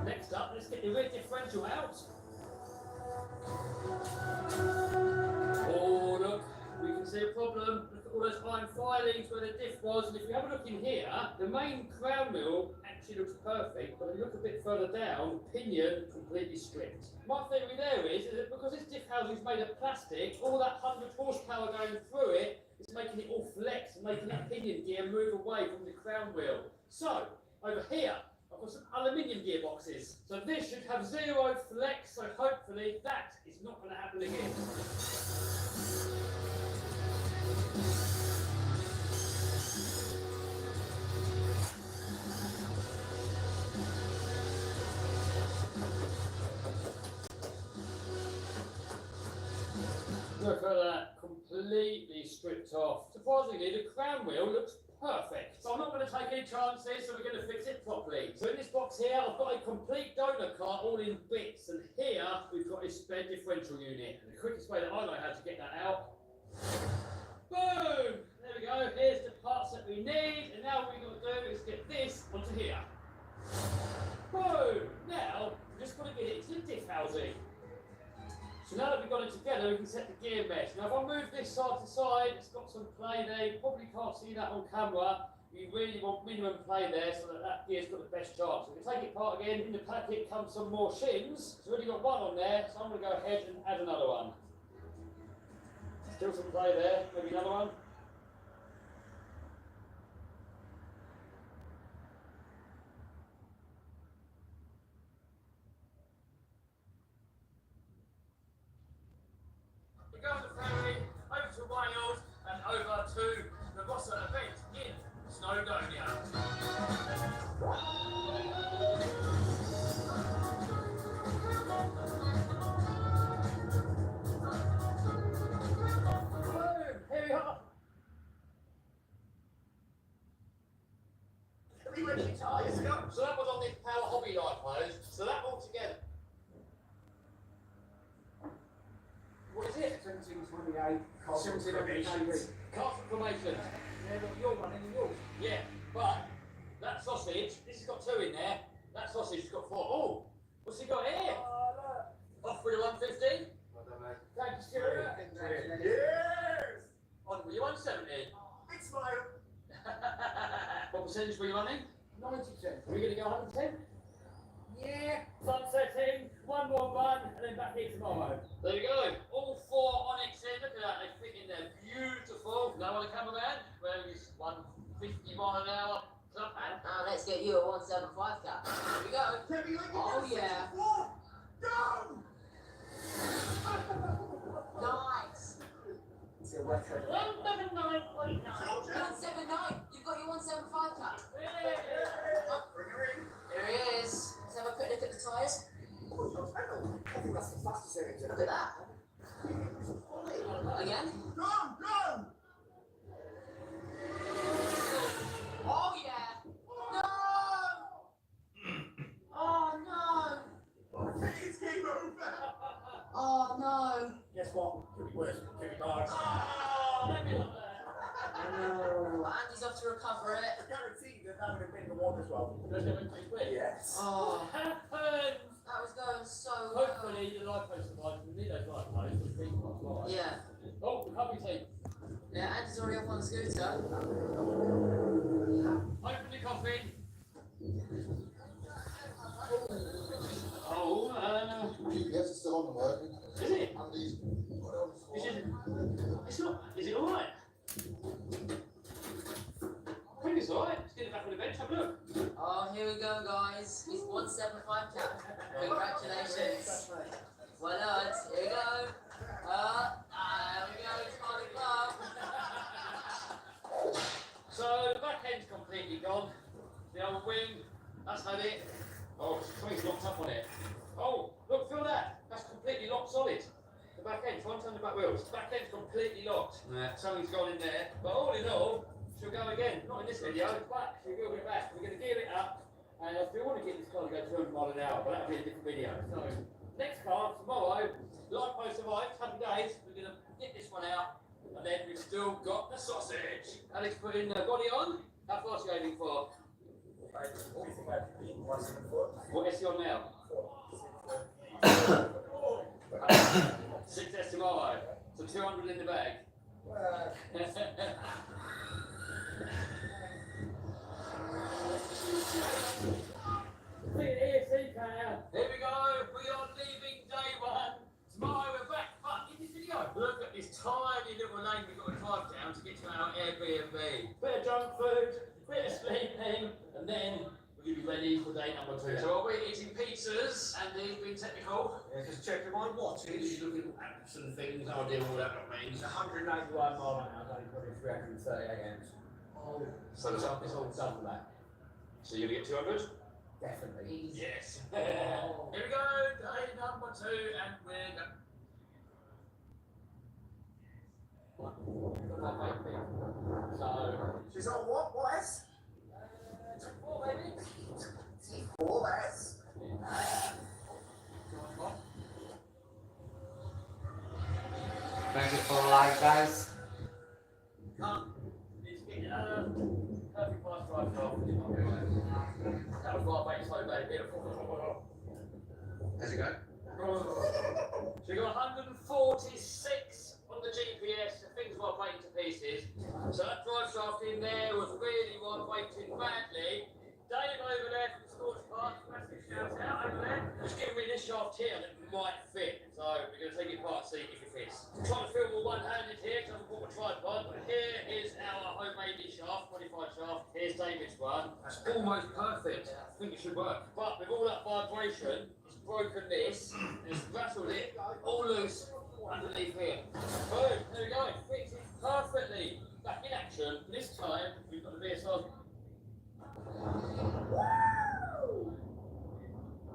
Next up, let's get the rear differential out. Oh look, we can see a problem. Look at all those iron filings where the diff was, and if you have a look in here, the main crown wheel actually looks perfect, but if you look a bit further down, pinion completely stripped. My theory there is that because this diff housing is made of plastic, all that 100 horsepower going through it is making it all flex and making that pinion gear move away from the crown wheel. So, over here, I've got some aluminium gearboxes. So this should have 0 flex, so hopefully that is not going to happen again. Look at that, completely stripped off. Surprisingly, the crown wheel looks perfect. So I'm not going to take any chances, so we're going to fix it properly. So in this box here, I've got a complete donor cart all in bits, and here we've got a spare differential unit. And the quickest way that I know how to get that out, boom! There we go, here's the parts that we need, and now what we've got to do is get this onto here. Boom! Now, we've just got to get it into the diff housing. So now that we've got it together, we can set the gear mesh. Now if I move this side to side, it's got some play there. You probably can't see that on camera. You really want minimum play there so that that gear's got the best chance. So we can take it apart again. In the packet comes some more shims. So we've already got one on there, so I'm going to go ahead and add another one. Still some play there, maybe another one. Go on the ferry, over number 2, the boss of the event in Snowdonia. Here we are. Are we ready to tie? Let's go. So that was on this Power Hobby Life pose. So that all together. What is it? 1728. 1728. Castle formation. Yeah, look, you're running and yours. Yeah, but that sausage, this has got 2 in there. That sausage has got 4. Oh, what's he got here? Off with a 150. Thank you, Stuart. Yes! On with your 170. Big smile. What percentage were you running? 90%. Are we going to go 110? Yeah. Sunsetting, one more run, and then back here tomorrow. There you go. All 4 Onyx in. Look at that. They fit in there. Beautiful. Now on the cameraman. Where is 150 mile an hour? Club hand. Now let's get you a 175 cap. Here we go. Oh yeah. Go! Nice. It's a wet trip. 179.9. 179. You've got your 175 cap. Oh, here he is. Let's have a quick look at the tyres. I think that's the fastest area. Look at that. Again. Go! Go! Oh yeah. No. Oh no. It's game over! Oh no. Guess what? Could be worse. Could be bad. Oh, let me look there. But Andy's off to recover it. I guarantee that that would have been the one as well. There's no way to win. Yes. Oh, Happened. that was going so well. Hopefully the life post survives. We need those life posts. Which means not live. Yeah. Oh, recovery team. Yeah, Andy's already up on the scooter. Open the coffin. Oh, GPS is still on and working. is it? Andy's Is it? It's not. Is it alright? I think it's alright. Let's get it back on the bench. Have a look. Oh, here we go, guys. He's 175 cap. Congratulations. Well done. Here we go. There we go. It's on the club. So the back end's completely gone. The old wing, that's had it. Oh, something's locked up on it. Oh, look, feel that. That's completely locked solid. The back end, try and turn the back wheels. The back end's completely locked. Yeah. Something's gone in there. But all in all, she'll go again. Not in this video, but she'll go it back. We're going to gear it up. And I still want to get this car to go 200 miles an hour, but that'll be a different video. So, next car, tomorrow, life post arrives, 100 days. We're going to get this one out. And then we've still got the sausage. Alex putting the body on. How fast are you aiming for? What is he on now? 6S tomorrow. So 200 in the bag. Here we go. We are leaving day 1. Tomorrow we're back. But in this video, look at this tiny little lane we've got to drive down to get to our Airbnb. Bit of junk food, bit of sleeping, and then we're going to be ready for day number 2. So we're eating pizzas, and he's been technical. Yeah, just checking my watch. He's looking at some things. I do all that means. 191 mile an hour, only probably 338 amps. Oh, So It's all done for that. So you're going to get 200? Definitely. easy. Yes. Here we go, day number 2, and we're going. So, She's on what? What S? 4 baby. 4 S. Thank you for like, guys. It's been perfect fast drive car. That was right, mate, slow day, beautiful. How's it go? So we got 146 on the GPS, the things were waiting to pieces. So that drive shaft in there was really waiting badly. Dave over there from Sports Park, massive shout out over there. Just giving me this shaft here that might fit. So we're going to take it apart, see if it fits. I'm trying to film all one-handed here because I haven't bought a tripod. But here is our homemade shaft, modified shaft. Here's David's one. That's almost perfect. I think it should work. But with all that vibration, it's broken this. It's rattled it all loose underneath here. Boom, there we go. Fits it perfectly. Back section. This time, we've got the VSR. Woo!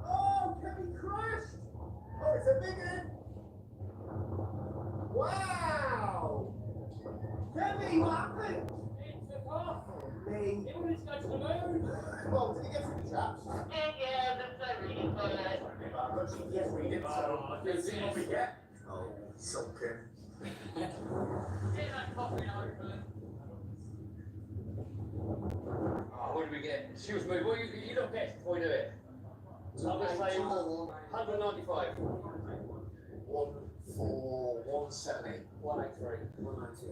Oh, Kevin crashed! Oh, it's a big one! Wow! Kevin, what happened? It's a car. Oh, me. It wanted to go to the moon. Well, did he get through the traps? Yeah, that's very good. But yes, we did. So, Let's see what we get. oh, sulking. Get that coffin open. Oh, what do we get? Shoes move. What you don't get before we do it. So I'm going to say 195. 1 4 170. 183. 190.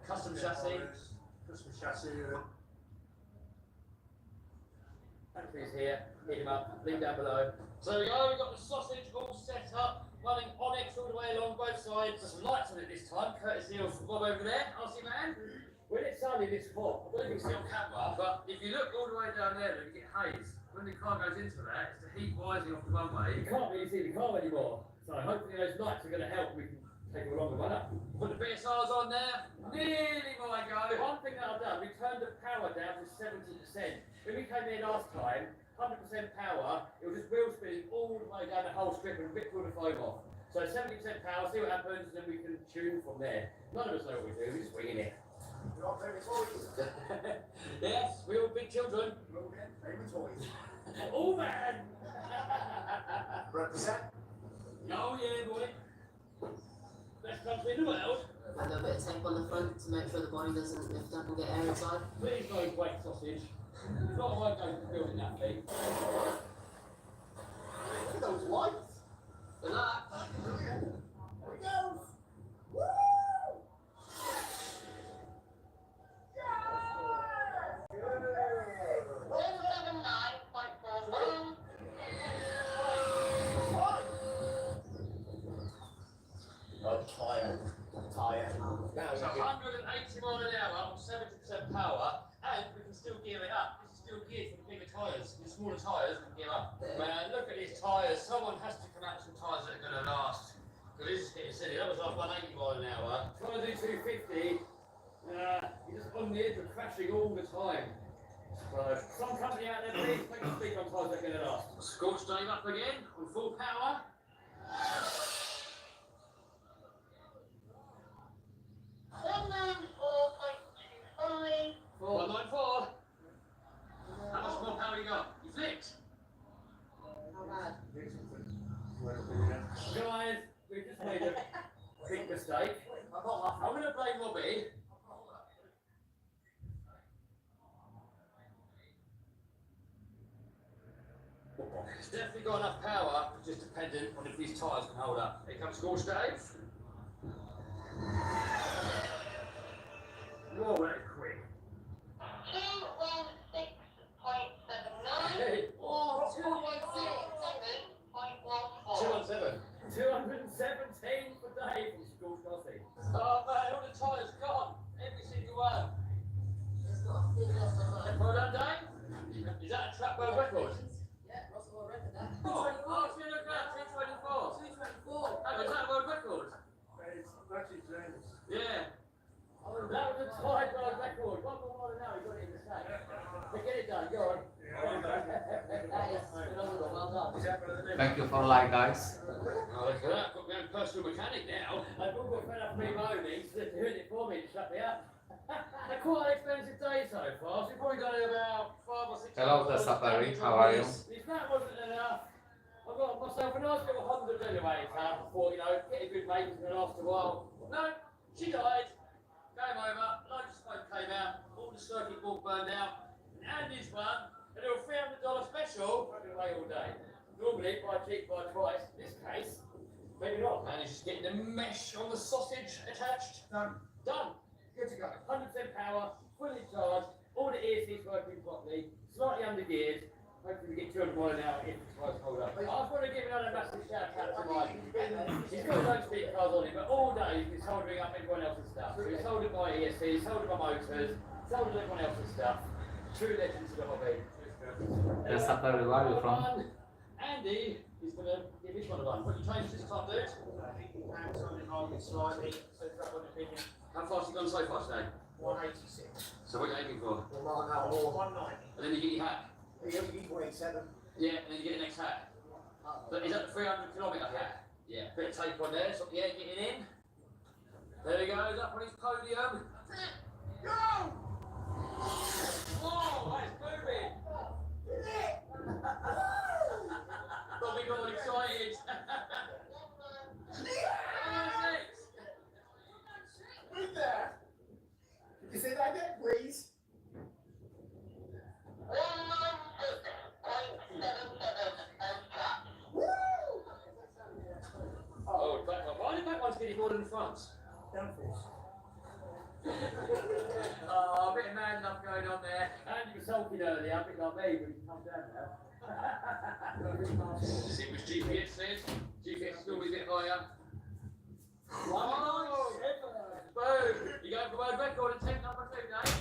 Custom chassis. Custom chassis. Factory's here. Hit him up. Link down below. So we go. We've got the sausage all set up, running Onyx all the way along both sides. There's some lights on it this time, courtesy of Bob over there. Aussie man. When it's sunny, it's hot. I don't think you can see on camera, but if you look all the way down there, you get haze. When the car goes into that, it's the heat rising off the runway. You can't really see the car anymore. So hopefully those lights are going to help. We can take a longer run up. Put the BSRs on there. Nearly my go. One thing that I've done, we turned the power down to 70%. When we came here last time, 100% power, it was just wheel spinning all the way down the whole strip and ripped all the foam off. So 70% power, see what happens, and then we can tune from there. None of us know what we do, we're just winging it. You're not very toys. Yes, we're all big children. We'll get baby toys. Oh man! Represent. Oh yeah, boy. Best country in the world. I got a bit of tape on the front to make sure the body doesn't lift up and get air inside. Please don't break sausage. It's not like going to building that thing. Look at those lights. Good luck. There we go. Woo! 179.41. I'm tired. Tired. Now It's 180 mile an hour on 70% power, and we can still gear it up. This is still geared for the bigger tyres. The smaller tyres we can gear up. Man, look at these tyres. Someone has to come out with some tyres that are going to last. Because this is getting silly. That was like 180 mile an hour. Trying to do 250. You're just on the edge of crashing all the time. So, some company out there, please make a speak on tyres that are going to last. Scorch Dave up again on full power. 194.25. 194. How much more power you got? You flicked. How bad? Guys, we just made a big mistake. I'm going to blame Robbie. It's definitely got enough power, but just dependent on if these tyres can hold up. Here comes Scorch Dave. Whoa, that's quick. 216.79. Hey. Or 217.14. 217 for Dave from Scorch Coffee. Oh man, all the tyres gone. Every single one. Well done, Dave. Is that a track world record? Yeah, Russell will record that. Oh, so you look at 224. 224. That was that world record. Yeah. That was a tied world record. 1 more than now, he got it in the sack. But get it done, go on. That is phenomenal. Well done. Thank you for like, guys. Oh, look at that. Got my own personal mechanic now. I've all got fed up me moaning, so they're doing it for me to shut me up. Quite an expensive day so far. So we've probably done about 5 or 6 Hello, hours. Safari. How are you? If that wasn't enough, I've got myself a nice little Honda elevator. I thought, get a good mate who's going to last a while. No, she died. Game over. Loads of smoke came out. All the circuit board burned out. And this one, a little $300 special. I'm going to wait all day. Normally, buy cheap, buy twice. In this case, maybe not. And it's just getting the mesh on the sausage attached. Done. Done. Good to go. 100% power, fully charged, all the ear seats working properly, slightly undergeared. Hopefully we get 200 miles an hour if the tyres hold up. I just want to give another massive shout out to Mike. He's got his own speed cars on him, but all day he's been soldering up everyone else's stuff. So he's soldered my ESC, soldered my motors, soldered everyone else's stuff. true legend to the hobby. Yes, up where are you from? Andy is going to give each one a run. What you change this time, dude? How fast have you gone so far today? 186. So what are you aiming for? We might have more. 190. And then you get your hat. You weigh 7. Yeah, and then you get the next hat. But is that the 300-kilometre hat? Yeah. Bit of tape on there, so yeah, getting in. There he goes, up on his podium. Go! Whoa, that's moving! Bobby got all excited. Move there. Can you say that again, please? Oh, back one. Why did back ones get it more than the front? Downforce. Oh, a bit of man love going on there. Andy was sulking earlier, a bit like me, but he's come down now. See which GPS says? GPS is normally a bit higher. Oh, boom! You going for world record in 10 number 2, Dave?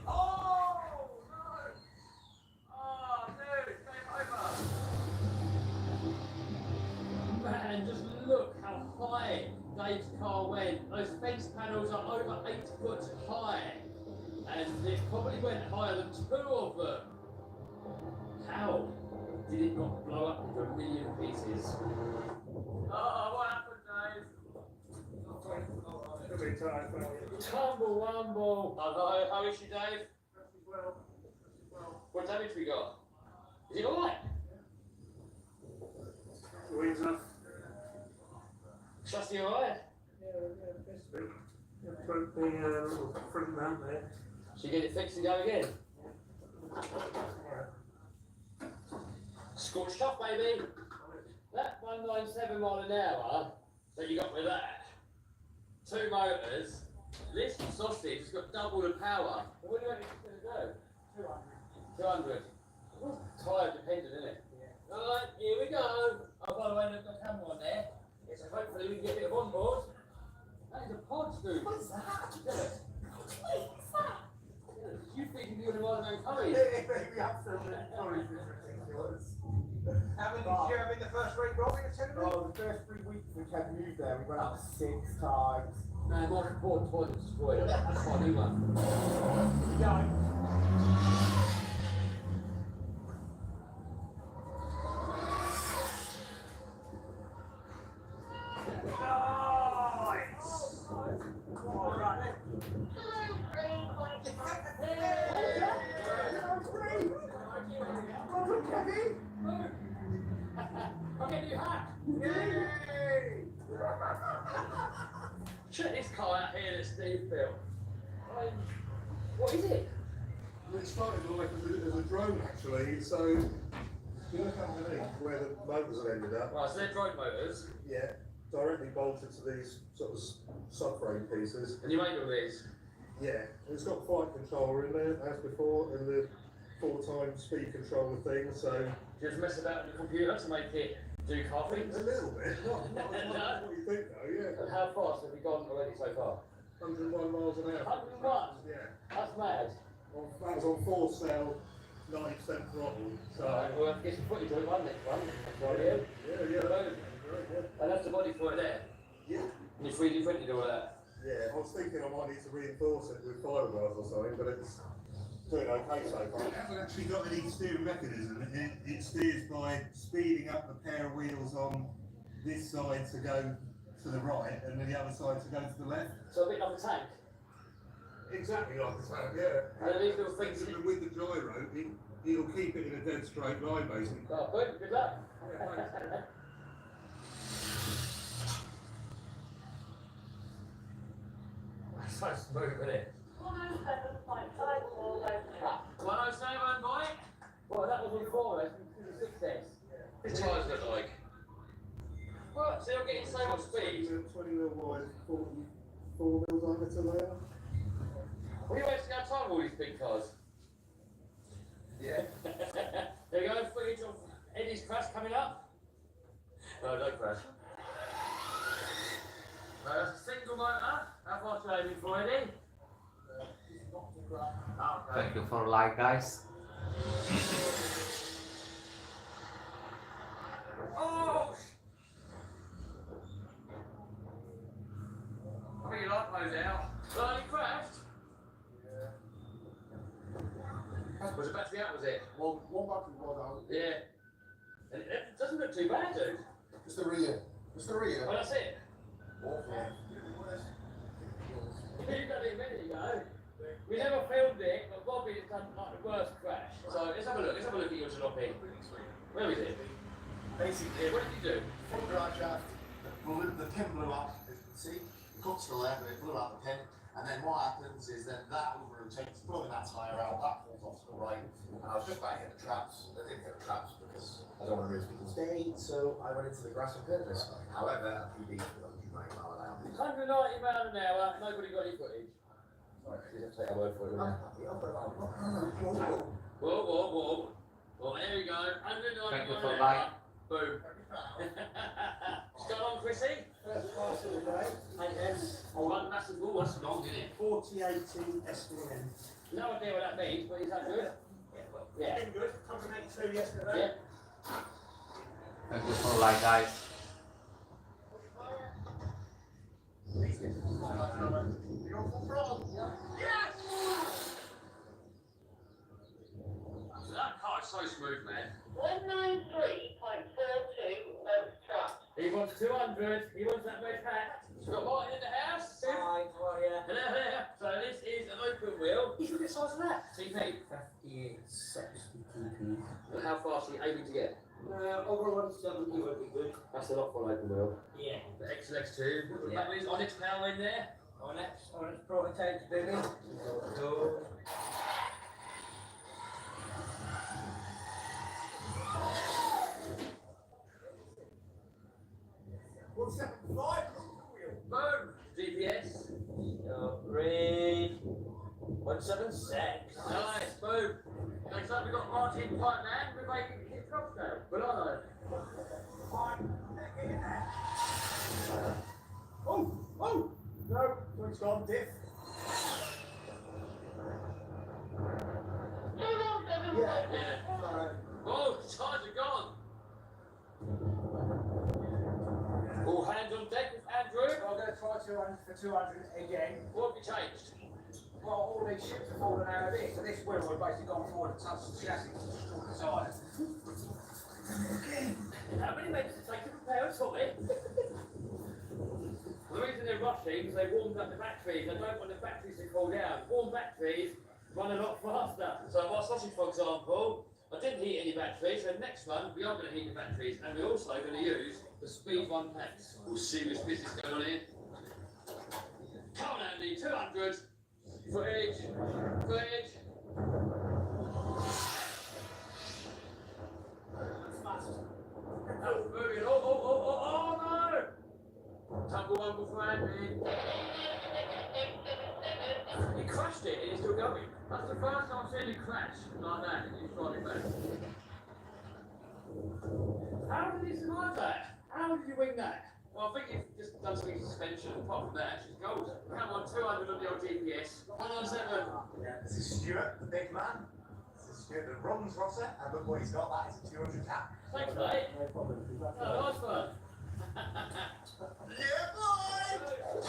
Oh, no! Oh, dude, it's game over. Man, just look how high Dave's car went. Those fence panels are over 8 foot high. And it probably went higher than 2 of them. How did it not blow up into a million pieces? Oh, what happened, Dave? Tumble wumble. How is she, Dave? What damage we got? Is it alright? Wings up. Trusty alright? Broke the little front mount there. Should you get it fixed and go again? Scorched up, baby. That 197 mile an hour that you got with that, 2 motors, this sausage has got double the power. What do you reckon it's going to do? 200. 200. Tyre dependent, isn't it? Yeah. Alright, here we go. Oh, by the way, they've got a camera on there. So hopefully we can get a bit of onboard. That is a pod, dude. What is that? Jealous. What's that? You think you're going to ride no curry? Maybe absolutely. Sorry, this is ridiculous. How many did you have in the first week, Robbie? Oh, the first 3 weeks we kept moved there, we went up 6 times. Man, my support toilet's destroyed. That's my new one. Check this car out here that Steve built. What is it? It started like as a drone actually, so you look underneath where the motors have ended up. Right, so they're drone motors. Yeah, directly bolted to these sort of subframe pieces. And you make all these? Yeah, it's got flight controller in there as before, and the 4-time speed controller thing. So You just mess about with the computer to make it do car things? a little bit, not as much as what you think though. Yeah, And how fast have you gone already so far? 101 miles an hour. 101? Yeah, That's mad. that was on 4 cell, 90% throttle. So Right, we'll have to get some footage on one next one. Right, yeah. yeah. And that's the body for it there. Yeah. And you 3D printed all that. Yeah, I was thinking I might need to reinforce it with fiberglass or something, but it's doing okay so far. It hasn't actually got any steering mechanism. It steers by speeding up the pair of wheels on this side to go to the right and then the other side to go to the left. So a bit like a tank. Exactly like the tank, yeah. And these little things. And with the gyro, it'll keep it in a dead straight line basically. Oh, good luck. That's so smooth, isn't it? 107, boy. Well, that was on 4S, and 6S. This tyres look like. What? So you're getting so much speed? 20 mil wide, 44 mil diameter layer. What are you wasting our time with all these big cars? Yeah. There we go, footage of Eddie's crash coming up. No, don't crash. That's a single motor. How fast are you aiming for, Eddie? Okay. Thank you for like, guys. Oh! I think you like those out. Well, he crashed. Was the battery out, was it? One battery was out. Yeah. And it doesn't look too bad, dude. Just the rear. Just the rear. Well, that's it. Awful. You got it a minute ago. We never filmed it, but Bobby has done like the worst crash. So let's have a look. Let's have a look at your jalopy. Where is it? Basically, What did you do? front drive shaft, the pin blew up, as you can see. The cut's still there, but it blew out the pin. And then what happens is then that over rotates, blowing that tyre out, that falls off to the right. And I was just about to hit the traps. I didn't hit the traps because I don't want to risk people's day, so I went into the grass on purpose. However, PB with 190 mile an hour. 190 miles an hour, nobody got any footage. Sorry, you have to take our word for it, wouldn't you? Whoa, whoa, whoa. Well, there we go. 190 Thank you miles for an like. hour. Boom. Still on, Chrissy? First pass of the day, One massive ball, that's long, isn't it? 4080 SDN. No idea what that means, but is that good? Yeah. Been good, 182 yesterday. Yeah. Thank you for like, guys. That car is so smooth, man. 193.42 trapped. He wants 200, he wants that red hat. We've got Martin in the house. Hi, how are you? Hello, hello. So this is an open wheel. He's a bit size of that. TP. That is 60 TP. And how fast are you aiming to get? Over 170 would be good. That's a lot for an open wheel. Yeah. The XLX2. That means Onyx power in there. Onyx prototypes, baby. What's that? 5 wheel. Boom. GPS. Read 176. Nice. Boom. Next up we've got Martin Pipeman. We're making his drops now. But I Oh! No, it's gone diff. 217. Yeah. Oh, the tires are gone. All hands on deck with Andrew. I'm going to try 200 for 200 again. What have you changed? Well, all these ships have fallen out of this, so this wheel we've basically gone forward and touched the chassis to destroy the tyres. How many minutes does it take to repair a toy? The reason they're rushing is they warmed up the batteries. They don't want the batteries to cool down. Warm batteries run a lot faster. So my sausage, for example, I didn't heat any batteries, so next one we are going to heat the batteries, and we're also going to use the Speed 1 packs. All serious business going on here. Come on, Andy, 200. Footage. Footage. That's moving. Oh no! Tumble wumble for Andy. He crashed it and it's still going. That's the first time I've seen him crash like that and he's driving back. How did he survive that? How did you win that? Well, I think you've just done something suspension. Apart from that, she's gold. Come on, 200 on the old GPS. 197. Yeah, this is Stuart, the big man. This is Stuart that runs Rosser, and look what he's got. That is a 200 cap. Thanks, mate. No problem. Oh, nice one. Yeah, boy!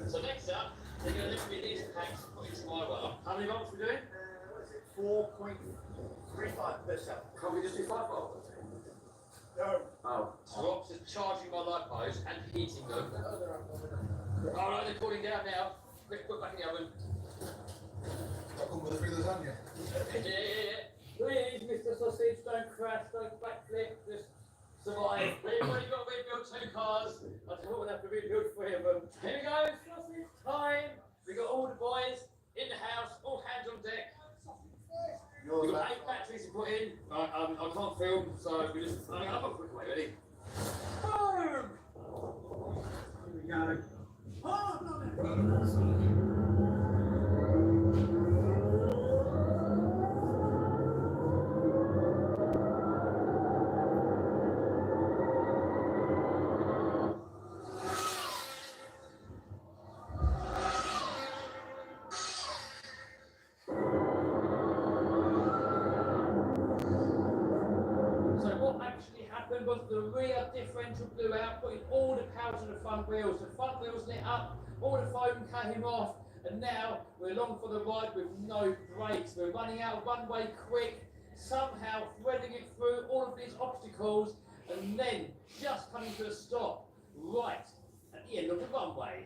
So next up, they're going to lift me these packs and put into my well. How many volts are we doing? What is it? 4.35 per cell. Can't we just do 5 volts? No. Oh. So Rob's just charging my light posts and heating them. Oh no, they're cooling down now. Quick, put back in the oven. I'll come with a free lasagna. Yeah. Please, Mr. Sausage, don't crash, don't backflip, just survive. We've only got to rebuild 2 cars. I thought we'd have to rebuild 3 of them. Here we go, sausage time. We got all the boys in the house, all hands on deck. We've got 8 batteries to put in. I can't film, so we just. I'm a quick way, ready? Boom! Here we go. of the rear differential blew out, putting all the power to the front wheels. The front wheels lit up, all the foam came off, and now we're along for the ride with no brakes. We're running out of runway quick, somehow threading it through all of these obstacles, and then just coming to a stop right at the end of the runway.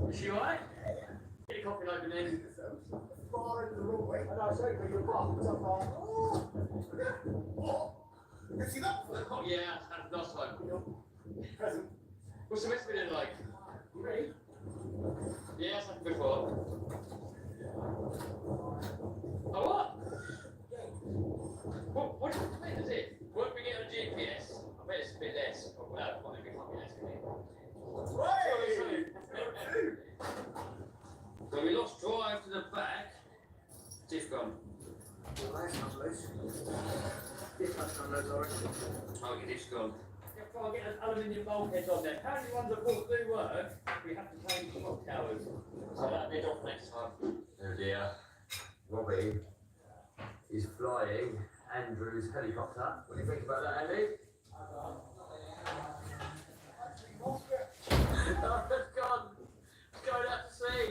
Is she alright? Get your coffee open then. Far into the runway, and I was hoping your boss was up like, oh, what? You can see that? Oh yeah, that's last time. Present. What's the rest of it like? You ready? Yeah, it's like before. Oh what? What do you think is it? Won't we get on GPS? I bet it's a bit less. Oh, well, it might be fucking less, can it? So we lost drive to the back. Diff gone. Oh, your diff's gone. Try and get an aluminium bulkheads on there. Apparently ones that will do work, we have to change the clock towers. So that'll be off next time. Oh dear. Robbie is flying Andrew's helicopter. What do you think about that, Andy? Oh, it's gone. It's going out to sea.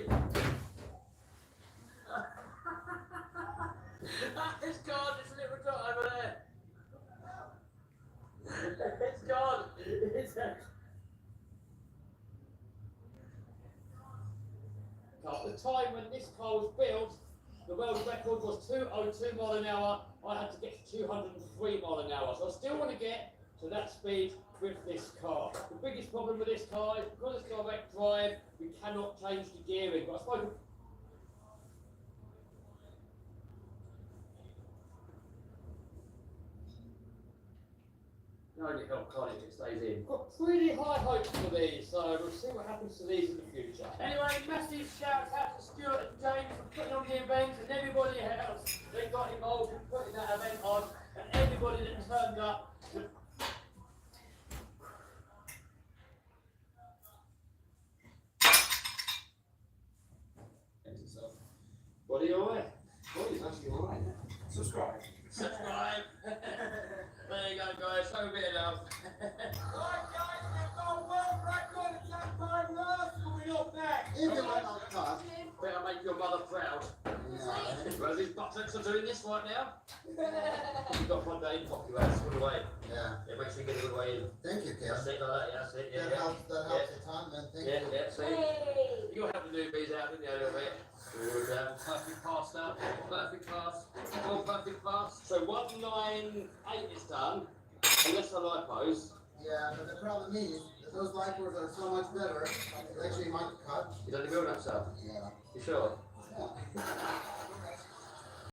It's gone. It's a little dot over there. It's gone. It's At the time when this car was built, the world record was 202 mile an hour. I had to get to 203 mile an hour. So I still want to get to that speed with this car. The biggest problem with this car is because it's direct drive, we cannot change the gearing. But I suppose no only help car if it stays in. Got pretty high hopes for these, so we'll see what happens to these in the future. Anyway, massive shout out to Stuart and James for putting on the event and everybody else that got involved in putting that event on and everybody that turned up. Body alright? Body's actually alright. Subscribe. Subscribe. There you go, guys. Show a bit of love. Right, guys, we've got a world record at that time last coming up next. If you like our car. Better make your mother proud. Whereas his buttocks are doing this right now. You've got front day in pocket, all the way. Yeah. Yeah, make sure you get it all the way in. Thank you, Kim. That's it, like that, yeah, that's it. Yeah, That helps a ton, man. Thank you. Yeah, see? You'll help the newbies out, didn't you, a little bit? Good, perfect pass now. Perfect pass. All perfect pass. So 198 is done, unless I lipos. Yeah, but the problem is that those lipos are so much better. They actually might cut. You done the build up stuff? Yeah. You sure? Yeah.